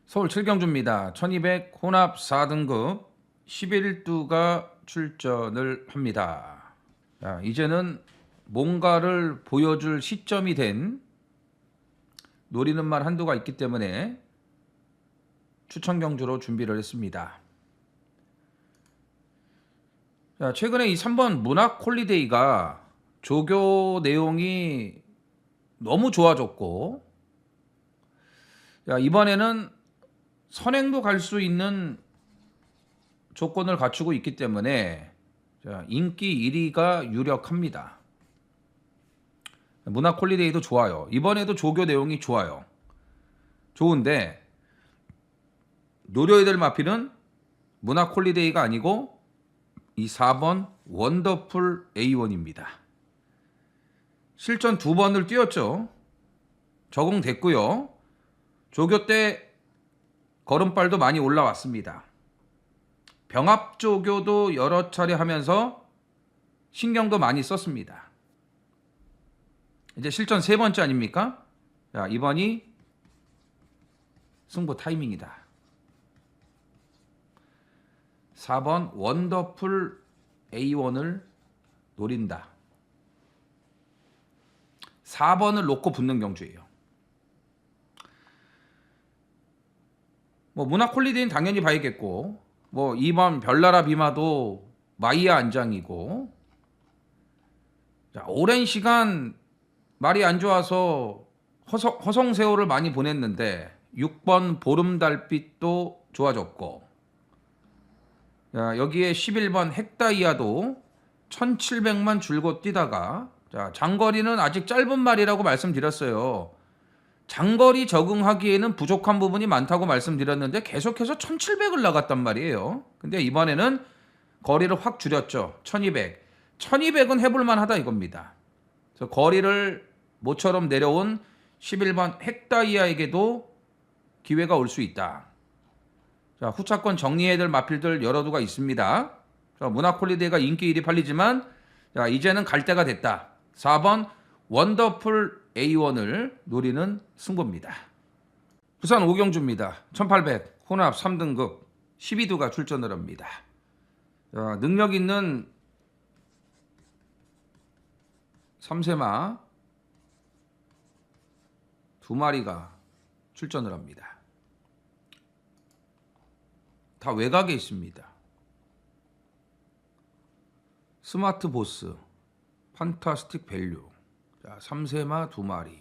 서울 7경주입니다. 1200 혼합 4등급 11두가 출전을 합니다. 자, 이제는 뭔가를 보여줄 시점이 된 노리는 말 한두가 있기 때문에 추천 경주로 준비를 했습니다. 자, 최근에 이 3번 문학 홀리데이가 조교 내용이 너무 좋아졌고, 자, 이번에는 선행도 갈 수 있는 조건을 갖추고 있기 때문에 자, 인기 1위가 유력합니다. 문학 홀리데이도 좋아요. 이번에도 조교 내용이 좋아요. 좋은데 노려야 될 마필은 문학 홀리데이가 아니고 이 4번 원더풀 A1입니다. 실전 2번을 뛰었죠. 적응됐고요. 조교 때 걸음발도 많이 올라왔습니다. 병합 조교도 여러 차례 하면서 신경도 많이 썼습니다. 이제 실전 3번째 아닙니까? 자, 이번이 승부 타이밍이다. 4번 원더풀 A1을 노린다. 4번을 놓고 붙는 경주예요. 문학 홀리데이는 당연히 봐야겠고, 2번 별나라 비마도 마이야 안장이고. 자, 오랜 시간 말이 안 좋아서 허송세월을 많이 보냈는데 6번 보름달빛도 좋아졌고, 자, 여기에 11번 핵다이아도 1700만 줄곧 뛰다가, 자, 장거리는 아직 짧은 말이라고 말씀드렸어요. 장거리 적응하기에는 부족한 부분이 많다고 말씀드렸는데 계속해서 1700을 나갔단 말이에요. 근데 이번에는 거리를 확 줄였죠. 1200. 1200은 해볼만 하다 이겁니다. 그래서 거리를 모처럼 내려온 11번 핵다이아에게도 기회가 올 수 있다. 자, 후차권 정리해야 될 마필들 여러 두가 있습니다. 자, 문학 홀리데이가 인기 1위 팔리지만, 자, 이제는 갈 때가 됐다. 4번 원더풀 A1을 노리는 승부입니다. 부산 5경주입니다. 1800 혼합 3등급 12두가 출전을 합니다. 자, 능력 있는 3세마 2마리가 출전을 합니다. 다 외곽에 있습니다. 스마트 보스, 판타스틱 밸류, 자, 3세마 2마리.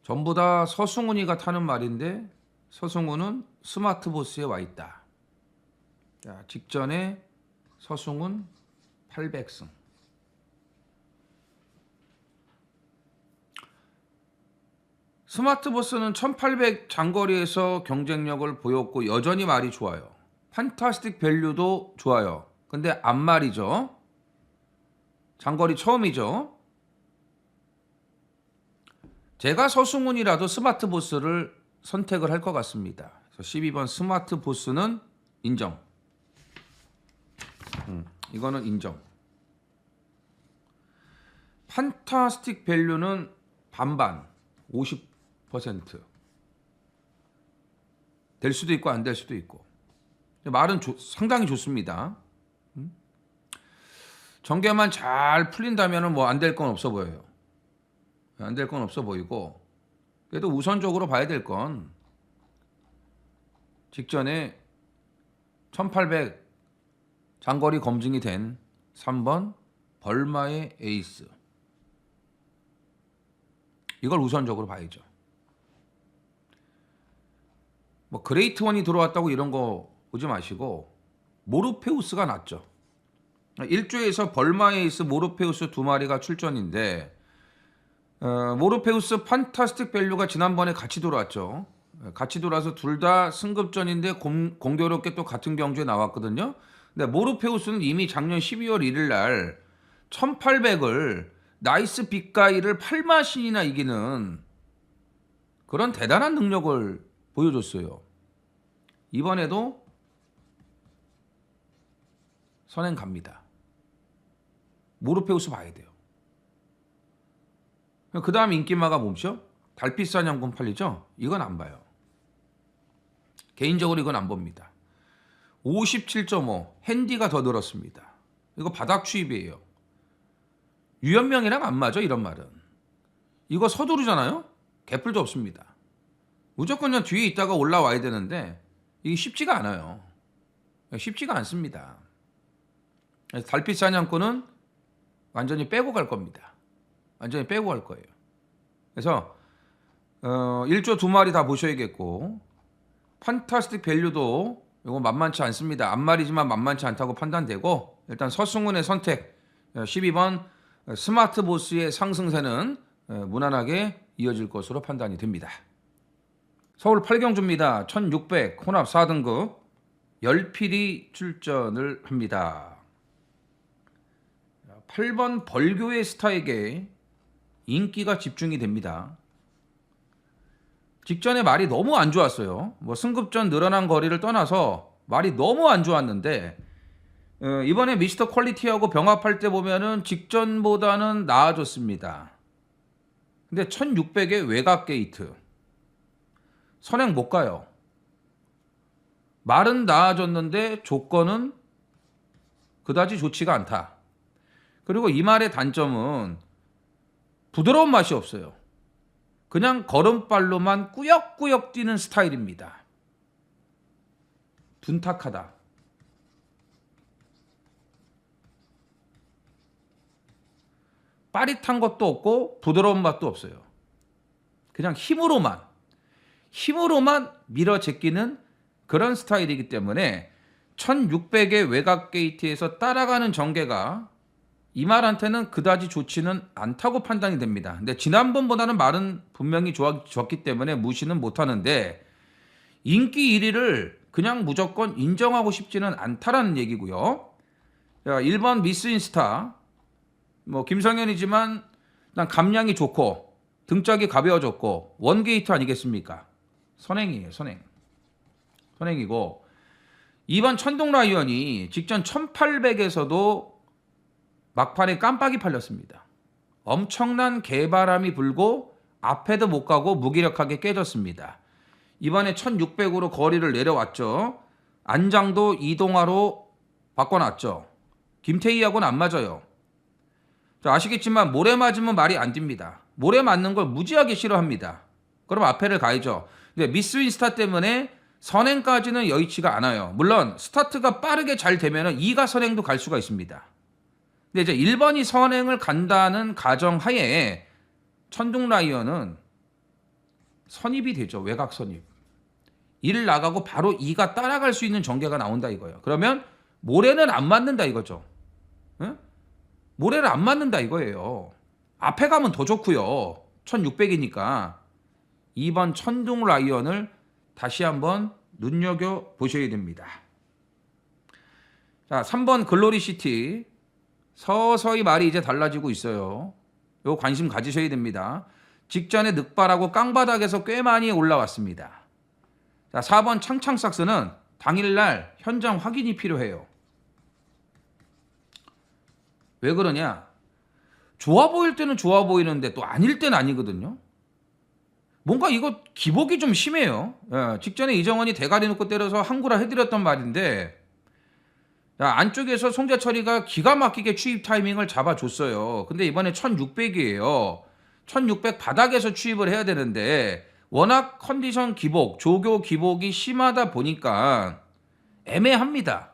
전부 다 서승훈이가 타는 말인데 서승훈은 스마트 보스에 와 있다. 자, 직전에 서승훈 800승. 스마트 보스는 1800 장거리에서 경쟁력을 보였고 여전히 말이 좋아요. 판타스틱 밸류도 좋아요. 근데 앞말이죠. 장거리 처음이죠. 제가 서승훈이라도 스마트 보스를 선택을 할 것 같습니다. 그래서 12번 스마트 보스는 인정. 이거는 인정. 판타스틱 밸류는 반반 50%. 될 수도 있고 안 될 수도 있고. 말은 상당히 좋습니다. 전개만 잘 풀린다면 뭐 안 될 건 없어 보여요. 안 될 건 없어 보이고, 그래도 우선적으로 봐야 될 건 직전에 1800 장거리 검증이 된 3번 벌마의 에이스, 이걸 우선적으로 봐야죠. 뭐 그레이트 원이 들어왔다고 이런 거 보지 마시고 모르페우스가 낫죠. 1조에서 벌마의 에이스 모르페우스 2마리가 출전인데, 모르페우스 판타스틱 밸류가 지난번에 같이 돌아왔죠. 같이 돌아서 둘 다 승급전인데 공교롭게 또 같은 경주에 나왔거든요. 근데 모르페우스는 이미 작년 12월 1일 날 1800을 나이스 빅가이를 8마신이나 이기는 그런 대단한 능력을 보여줬어요. 이번에도 선행 갑니다. 모르페우스 봐야 돼요. 그 다음 인기마가 뭡시오? 달빛 사냥꾼 팔리죠? 이건 안 봐요. 개인적으로 이건 안 봅니다. 57.5 핸디가 더 늘었습니다. 이거 바닥 추입이에요. 유연명이랑 안 맞아, 이런 말은. 이거 서두르잖아요? 개뿔도 없습니다. 무조건 그냥 뒤에 있다가 올라와야 되는데 이게 쉽지가 않아요. 쉽지가 않습니다. 그래서 달빛 사냥꾼은 완전히 빼고 갈 겁니다. 완전히 빼고 갈 거예요. 그래서 1조 2마리 다 보셔야겠고, 판타스틱 밸류도 이거 만만치 않습니다. 앞마리지만 만만치 않다고 판단되고, 일단 서승훈의 선택 12번 스마트 보스의 상승세는 무난하게 이어질 것으로 판단이 됩니다. 서울 8경주입니다. 1600 혼합 4등급 열필이 출전을 합니다. 8번 벌교의 스타에게 인기가 집중이 됩니다. 직전에 말이 너무 안 좋았어요. 뭐 승급전 늘어난 거리를 떠나서 말이 너무 안 좋았는데, 이번에 미스터 퀄리티하고 병합할 때 보면은 직전보다는 나아졌습니다. 근데 1600의 외곽 게이트 선행 못 가요. 말은 나아졌는데 조건은 그다지 좋지가 않다. 그리고 이 말의 단점은 부드러운 맛이 없어요. 그냥 걸음발로만 꾸역꾸역 뛰는 스타일입니다. 둔탁하다. 빠릿한 것도 없고 부드러운 맛도 없어요. 그냥 힘으로만 밀어 제끼는 그런 스타일이기 때문에 1600의 외곽 게이트에서 따라가는 전개가 이 말한테는 그다지 좋지는 않다고 판단이 됩니다. 근데 지난번보다는 말은 분명히 좋았기 때문에 무시는 못하는데, 인기 1위를 그냥 무조건 인정하고 싶지는 않다라는 얘기고요. 1번 미스 인스타, 뭐 김성현이지만 난 감량이 좋고 등짝이 가벼워졌고 원게이트 아니겠습니까? 선행이에요. 선행이고, 2번 천둥라이언이 직전 1800에서도 막판에 깜빡이 팔렸습니다. 엄청난 개바람이 불고 앞에도 못 가고 무기력하게 깨졌습니다. 이번에 1600으로 거리를 내려왔죠. 안장도 이동화로 바꿔놨죠. 김태희하고는 안 맞아요. 아시겠지만 모래 맞으면 말이 안 뜁니다. 모래 맞는 걸 무지하게 싫어합니다. 그럼 앞에를 가야죠. 근데 미스 인스타 때문에 선행까지는 여의치가 않아요. 물론 스타트가 빠르게 잘 되면 2가 선행도 갈 수가 있습니다. 근데 이제 1번이 선행을 간다는 가정하에 천둥라이언은 선입이 되죠. 외곽 선입. 1을 나가고 바로 2가 따라갈 수 있는 전개가 나온다 이거예요. 그러면 모래는 안 맞는다 이거죠. 응? 모래를 안 맞는다 이거예요. 앞에 가면 더 좋고요. 1600이니까 2번 천둥라이언을 다시 한번 눈여겨보셔야 됩니다. 자, 3번 글로리시티 서서히 말이 이제 달라지고 있어요. 요 관심 가지셔야 됩니다. 직전에 늑발하고 깡바닥에서 꽤 많이 올라왔습니다. 자, 4번 창창삭스는 당일날 현장 확인이 필요해요. 왜 그러냐? 좋아 보일 때는 좋아 보이는데 또 아닐 때는 아니거든요. 뭔가 이거 기복이 좀 심해요. 직전에 이정원이 대가리 놓고 때려서 항구라 해드렸던 말인데 안쪽에서 송재철이가 기가 막히게 추입 타이밍을 잡아줬어요. 근데 이번에 1600이에요. 1600 바닥에서 추입을 해야 되는데 워낙 컨디션 기복, 조교 기복이 심하다 보니까 애매합니다.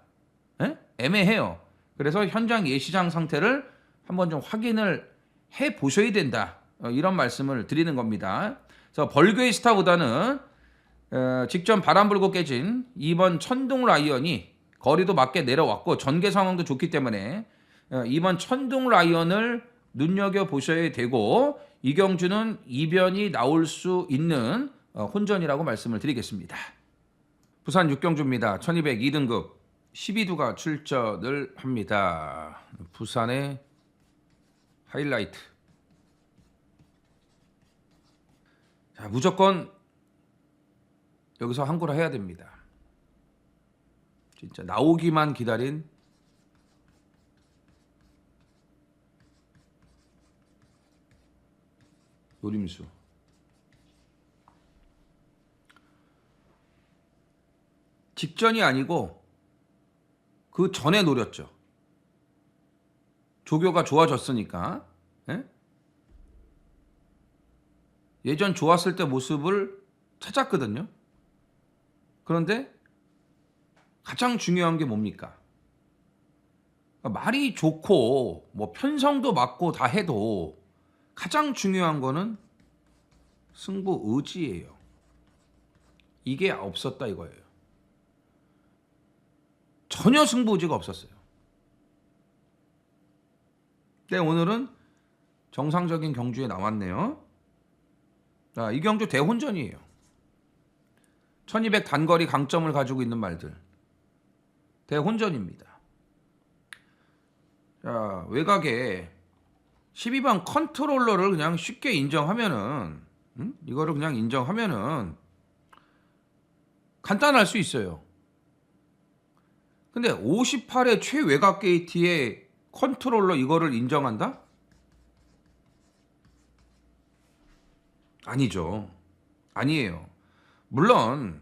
애매해요. 그래서 현장 예시장 상태를 한번 좀 확인을 해 보셔야 된다. 이런 말씀을 드리는 겁니다. 그래서 벌교의 스타보다는 직전 바람 불고 깨진 2번 천둥 라이언이 거리도 맞게 내려왔고 전개 상황도 좋기 때문에 이번 천둥 라이언을 눈여겨보셔야 되고 이경주는 이변이 나올 수 있는 혼전이라고 말씀을 드리겠습니다. 부산 6경주입니다. 1200 2등급 12두가 출전을 합니다. 부산의 하이라이트. 자, 무조건 여기서 항구라 해야 됩니다. 진짜 나오기만 기다린 노림수. 직전이 아니고 그 전에 노렸죠. 조교가 좋아졌으니까. 예전 좋았을 때 모습을 찾았거든요. 그런데 가장 중요한 게 뭡니까? 말이 좋고 뭐 편성도 맞고 다 해도 가장 중요한 거는 승부 의지예요. 이게 없었다 이거예요. 전혀 승부 의지가 없었어요. 근데 오늘은 정상적인 경주에 나왔네요. 자, 이 경주 대혼전이에요. 1200 단거리 강점을 가지고 있는 말들. 대혼전입니다. 자, 외곽에 12번 컨트롤러를 그냥 쉽게 인정하면은 이거를 그냥 인정하면은 간단할 수 있어요. 근데 58의 최외곽 게이트의 컨트롤러 이거를 인정한다? 아니죠. 아니에요. 물론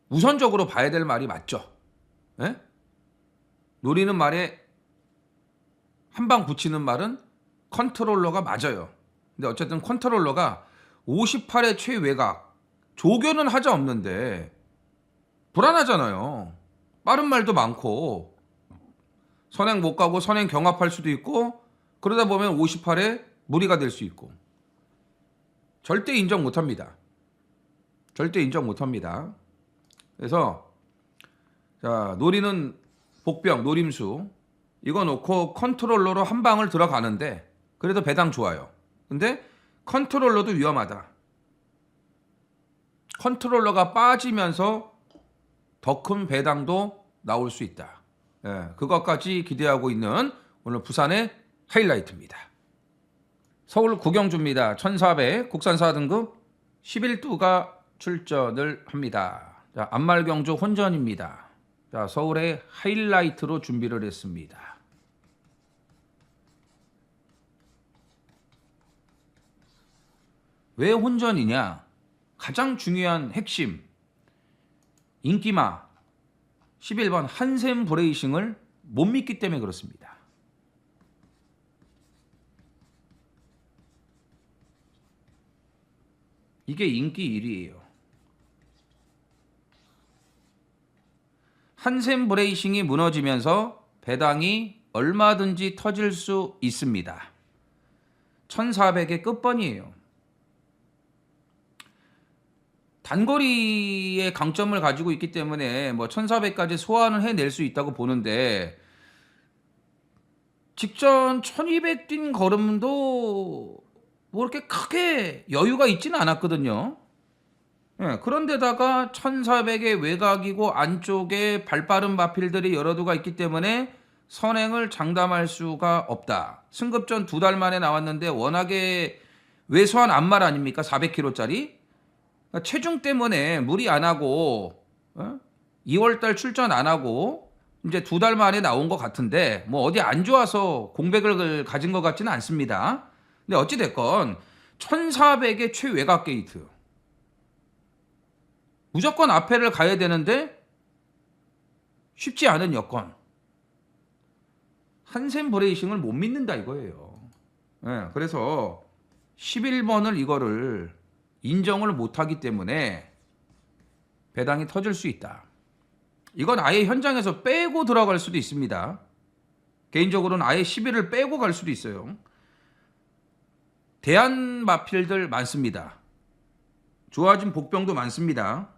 우선적으로 봐야 될 말이 맞죠. 노리는 말에 한 방 붙이는 말은 컨트롤러가 맞아요. 근데 어쨌든 컨트롤러가 58의 최외곽 조교는 하자 없는데 불안하잖아요. 빠른 말도 많고 선행 못 가고 선행 경합할 수도 있고 그러다 보면 58에 무리가 될 수 있고 절대 인정 못합니다. 절대 인정 못합니다. 그래서 자, 노리는 복병, 노림수 이거 놓고 컨트롤러로 한 방을 들어가는데 그래도 배당 좋아요. 근데 컨트롤러도 위험하다. 컨트롤러가 빠지면서 더 큰 배당도 나올 수 있다. 그것까지 기대하고 있는 오늘 부산의 하이라이트입니다. 서울 구경주입니다. 1400 국산 4등급 11두가 출전을 합니다. 자, 안말경주 혼전입니다. 자, 서울의 하이라이트로 준비를 했습니다. 왜 혼전이냐? 가장 중요한 핵심 인기마 11번 한샘 브레이싱을 못 믿기 때문에 그렇습니다. 이게 인기 1위예요. 한샘 브레이싱이 무너지면서 배당이 얼마든지 터질 수 있습니다. 1400의 끝번이에요. 단거리의 강점을 가지고 있기 때문에 뭐 1400까지 소화는 해낼 수 있다고 보는데 직전 1200 뛴 걸음도 뭐 이렇게 크게 여유가 있지는 않았거든요. 그런데다가 1400의 외곽이고 안쪽에 발빠른 마필들이 여러 두가 있기 때문에 선행을 장담할 수가 없다. 승급전 2달 만에 나왔는데 워낙에 왜소한 안말 아닙니까? 400kg짜리. 그러니까 체중 때문에 무리 안 하고 2월달 출전 안 하고 이제 2달 만에 나온 것 같은데 뭐 어디 안 좋아서 공백을 가진 것 같지는 않습니다. 근데 어찌 됐건 1400의 최외곽 게이트. 무조건 앞에를 가야 되는데 쉽지 않은 여건. 한샘 브레이싱을 못 믿는다 이거예요. 그래서 11번을 이거를 인정을 못하기 때문에 배당이 터질 수 있다. 이건 아예 현장에서 빼고 들어갈 수도 있습니다. 개인적으로는 아예 11을 빼고 갈 수도 있어요. 대한 마필들 많습니다. 좋아진 복병도 많습니다.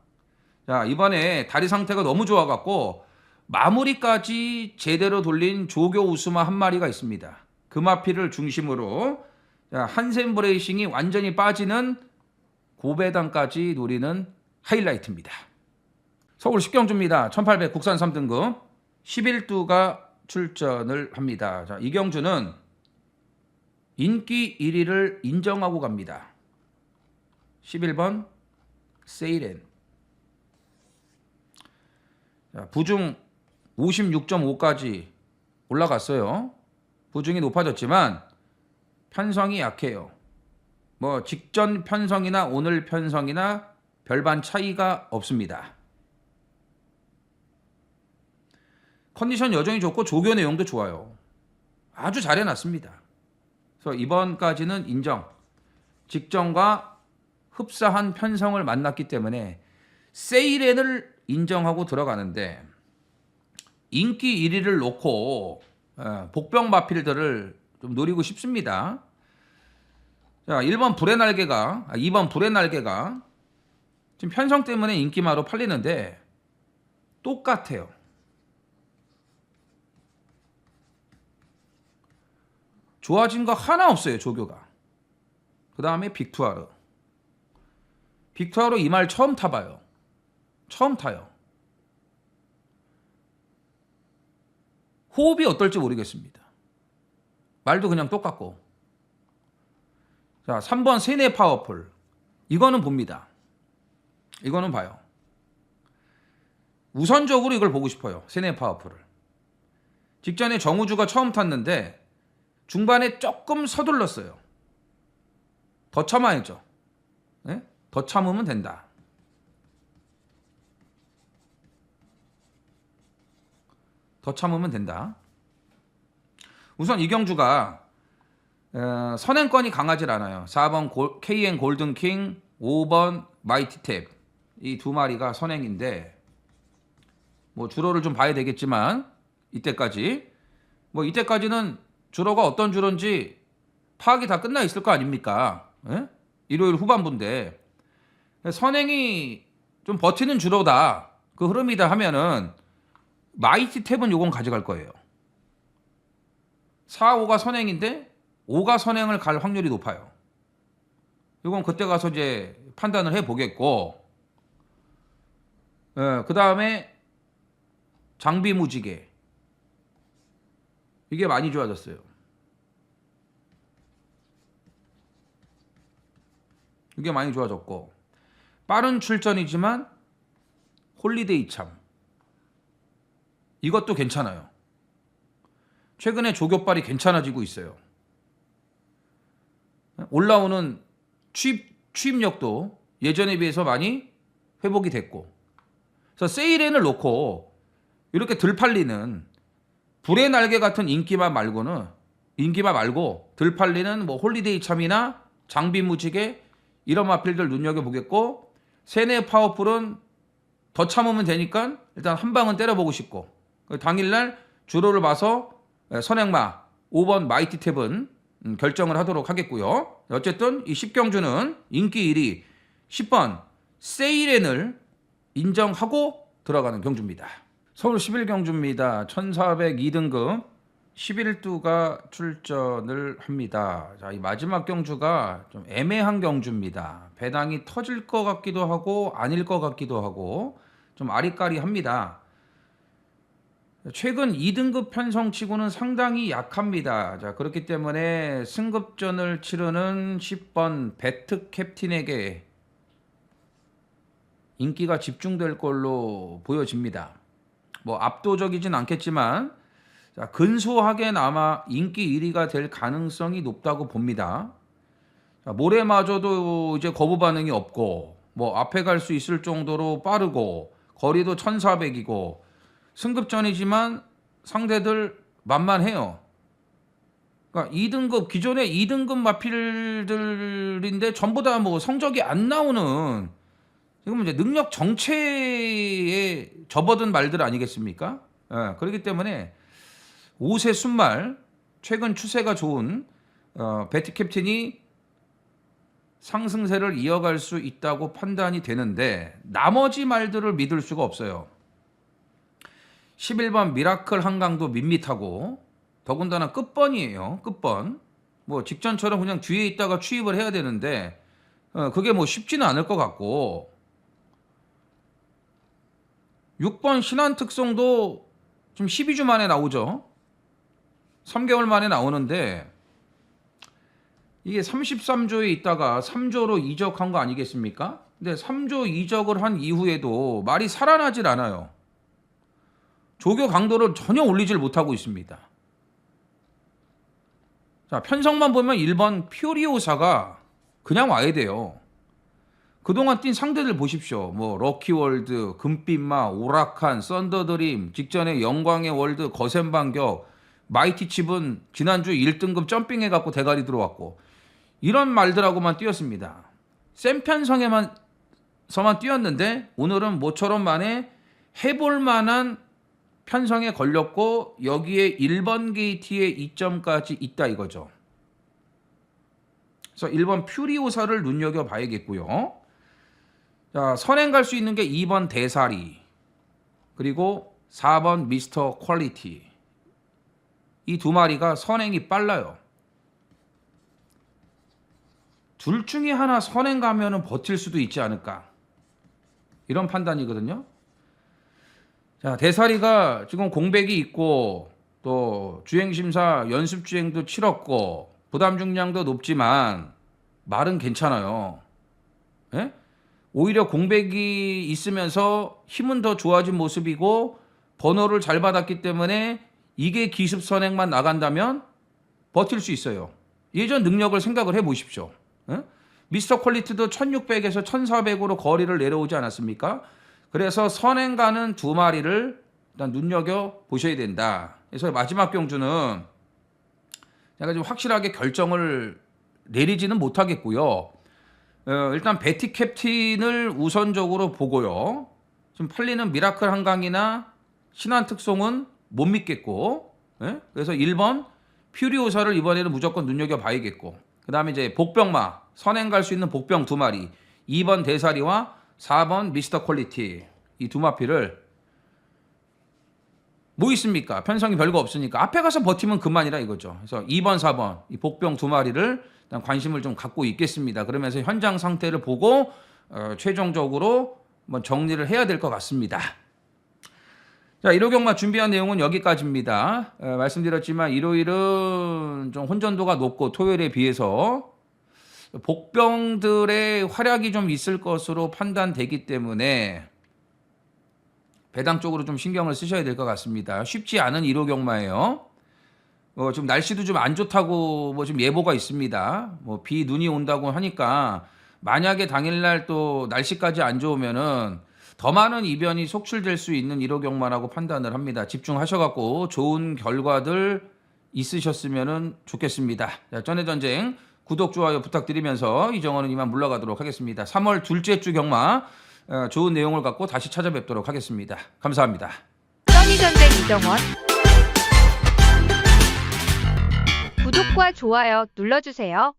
자, 이번에 다리 상태가 너무 좋아갖고 마무리까지 제대로 돌린 조교 우스마 한 마리가 있습니다. 그 마필을 중심으로 한샘 브레이싱이 완전히 빠지는 고배당까지 노리는 하이라이트입니다. 서울 10경주입니다. 1800 국산 3등급 11두가 출전을 합니다. 자, 이 경주는 인기 1위를 인정하고 갑니다. 11번 세이렌. 자, 부중 56.5까지 올라갔어요. 부중이 높아졌지만 편성이 약해요. 뭐 직전 편성이나 오늘 편성이나 별반 차이가 없습니다. 컨디션 여전히 좋고 조교 내용도 좋아요. 아주 잘 해놨습니다. 그래서 이번까지는 인정. 직전과 흡사한 편성을 만났기 때문에 세이렌을 인정하고 들어가는데 인기 1위를 놓고 복병 마필들을 좀 노리고 싶습니다. 자, 1번 불의 날개가 2번 불의 날개가 지금 편성 때문에 인기마로 팔리는데 똑같아요. 좋아진 거 하나 없어요, 조교가. 그 다음에 빅투아르. 빅투아르 이 말 처음 타봐요. 처음 타요. 호흡이 어떨지 모르겠습니다. 말도 그냥 똑같고. 자, 3번 세네 파워풀. 이거는 봅니다. 이거는 봐요. 우선적으로 이걸 보고 싶어요. 세네 파워풀을. 직전에 정우주가 처음 탔는데 중반에 조금 서둘렀어요. 더 참아야죠. 네? 더 참으면 된다. 더 참으면 된다. 우선 이경주가 선행권이 강하질 않아요. 4번 KN 골든킹, 5번 마이티탭. 이 두 마리가 선행인데 뭐 주로를 좀 봐야 되겠지만 이때까지는 주로가 어떤 주로인지 파악이 다 끝나 있을 거 아닙니까? 예? 일요일 후반부인데 선행이 좀 버티는 주로다. 그 흐름이다 하면은 마이티탭은 요건 가져갈 거예요. 4, 5가 선행인데 5가 선행을 갈 확률이 높아요. 이건 그때 가서 이제 판단을 해보겠고 그 다음에 장비 무지개 이게 많이 좋아졌어요. 이게 많이 좋아졌고 빠른 출전이지만 홀리데이 참 이것도 괜찮아요. 최근에 조교빨이 괜찮아지고 있어요. 올라오는 취입력도 예전에 비해서 많이 회복이 됐고 그래서 세이렌을 놓고 이렇게 들팔리는 불의 날개 같은 인기마 말고 들팔리는 뭐 홀리데이 참이나 장비 무지개 이런 마필들 눈여겨보겠고 세네 파워풀은 더 참으면 되니까 일단 한 방은 때려보고 싶고 당일날 주로를 봐서 선행마 5번 마이티탭은 결정을 하도록 하겠고요. 어쨌든 이 10경주는 인기 1위 10번 세이렌을 인정하고 들어가는 경주입니다. 서울 11경주입니다. 1402등급 11두가 출전을 합니다. 자, 이 마지막 경주가 좀 애매한 경주입니다. 배당이 터질 것 같기도 하고 아닐 것 같기도 하고 좀 아리까리합니다. 최근 2등급 편성치고는 상당히 약합니다. 자, 그렇기 때문에 승급전을 치르는 10번 배트 캡틴에게 인기가 집중될 걸로 보여집니다. 뭐 압도적이진 않겠지만 자, 근소하게나마 인기 1위가 될 가능성이 높다고 봅니다. 자, 모래마저도 이제 거부 반응이 없고 뭐 앞에 갈 수 있을 정도로 빠르고 거리도 1400이고 승급전이지만 상대들 만만해요. 그러니까 2등급 기존의 2등급 마필들인데 전부 다 뭐 성적이 안 나오는 지금 이제 능력 정체에 접어든 말들 아니겠습니까? 예, 그렇기 때문에 5세 순말 최근 추세가 좋은 배트 캡틴이 상승세를 이어갈 수 있다고 판단이 되는데 나머지 말들을 믿을 수가 없어요. 11번 미라클 한강도 밋밋하고 더군다나 끝번이에요. 끝번. 뭐 직전처럼 그냥 뒤에 있다가 추입을 해야 되는데 그게 뭐 쉽지는 않을 것 같고 6번 신한특성도 지금 12주 만에 나오죠. 3개월 만에 나오는데 이게 33조에 있다가 3조로 이적한 거 아니겠습니까? 근데 3조 이적을 한 이후에도 말이 살아나질 않아요. 조교 강도를 전혀 올리질 못하고 있습니다. 자, 편성만 보면 1번 퓨리오사가 그냥 와야 돼요. 그동안 뛴 상대들 보십시오. 뭐 럭키월드, 금빛마, 오라칸, 썬더드림, 직전에 영광의 월드, 거센반격, 마이티칩은 지난주 1등급 점핑해갖고 대가리 들어왔고 이런 말들하고만 뛰었습니다. 센 편성에서만 뛰었는데 오늘은 모처럼 만에 해볼 만한 편성에 걸렸고 여기에 1번 게이트의 이점까지 있다 이거죠. 그래서 1번 퓨리오사를 눈여겨봐야겠고요. 자, 선행 갈 수 있는 게 2번 대사리 그리고 4번 미스터 퀄리티 이 두 마리가 선행이 빨라요. 둘 중에 하나 선행 가면은 버틸 수도 있지 않을까 이런 판단이거든요. 자, 대사리가 지금 공백이 있고 또 주행심사 연습주행도 치렀고 부담 중량도 높지만 말은 괜찮아요. 예? 오히려 공백이 있으면서 힘은 더 좋아진 모습이고 번호를 잘 받았기 때문에 이게 기습 선행만 나간다면 버틸 수 있어요. 예전 능력을 생각을 해보십시오. 예? 미스터 퀄리티도 1600에서 1400으로 거리를 내려오지 않았습니까? 그래서 선행 가는 두 마리를 일단 눈여겨보셔야 된다. 그래서 마지막 경주는 제가 좀 확실하게 결정을 내리지는 못하겠고요. 일단 배티 캡틴을 우선적으로 보고요. 지금 팔리는 미라클 한강이나 신한특송은 못 믿겠고, 예? 그래서 1번 퓨리오사를 이번에는 무조건 눈여겨봐야겠고, 그 다음에 이제 복병마 선행 갈 수 있는 복병 두 마리, 2번 대사리와 4번 미스터 퀄리티 이 두 마피를 뭐 있습니까? 편성이 별거 없으니까 앞에 가서 버티면 그만이라 이거죠. 그래서 2번, 4번 이 복병 두 마리를 일단 관심을 좀 갖고 있겠습니다. 그러면서 현장 상태를 보고 최종적으로 한번 정리를 해야 될 것 같습니다. 자, 일호경마 준비한 내용은 여기까지입니다. 말씀드렸지만 일요일은 좀 혼전도가 높고 토요일에 비해서 복병들의 활약이 좀 있을 것으로 판단되기 때문에 배당 쪽으로 좀 신경을 쓰셔야 될 것 같습니다. 쉽지 않은 일호경마예요. 지금 날씨도 좀 안 좋다고 뭐 지금 예보가 있습니다. 뭐 비 눈이 온다고 하니까 만약에 당일날 또 날씨까지 안 좋으면은 더 많은 이변이 속출될 수 있는 1호 경마라고 판단을 합니다. 집중하셔갖고 좋은 결과들 있으셨으면 좋겠습니다. 자, 전해전쟁 구독, 좋아요 부탁드리면서 이정원은 이만 물러가도록 하겠습니다. 3월 둘째 주 경마 좋은 내용을 갖고 다시 찾아뵙도록 하겠습니다. 감사합니다. 써니전쟁 이정원 구독과 좋아요 눌러주세요.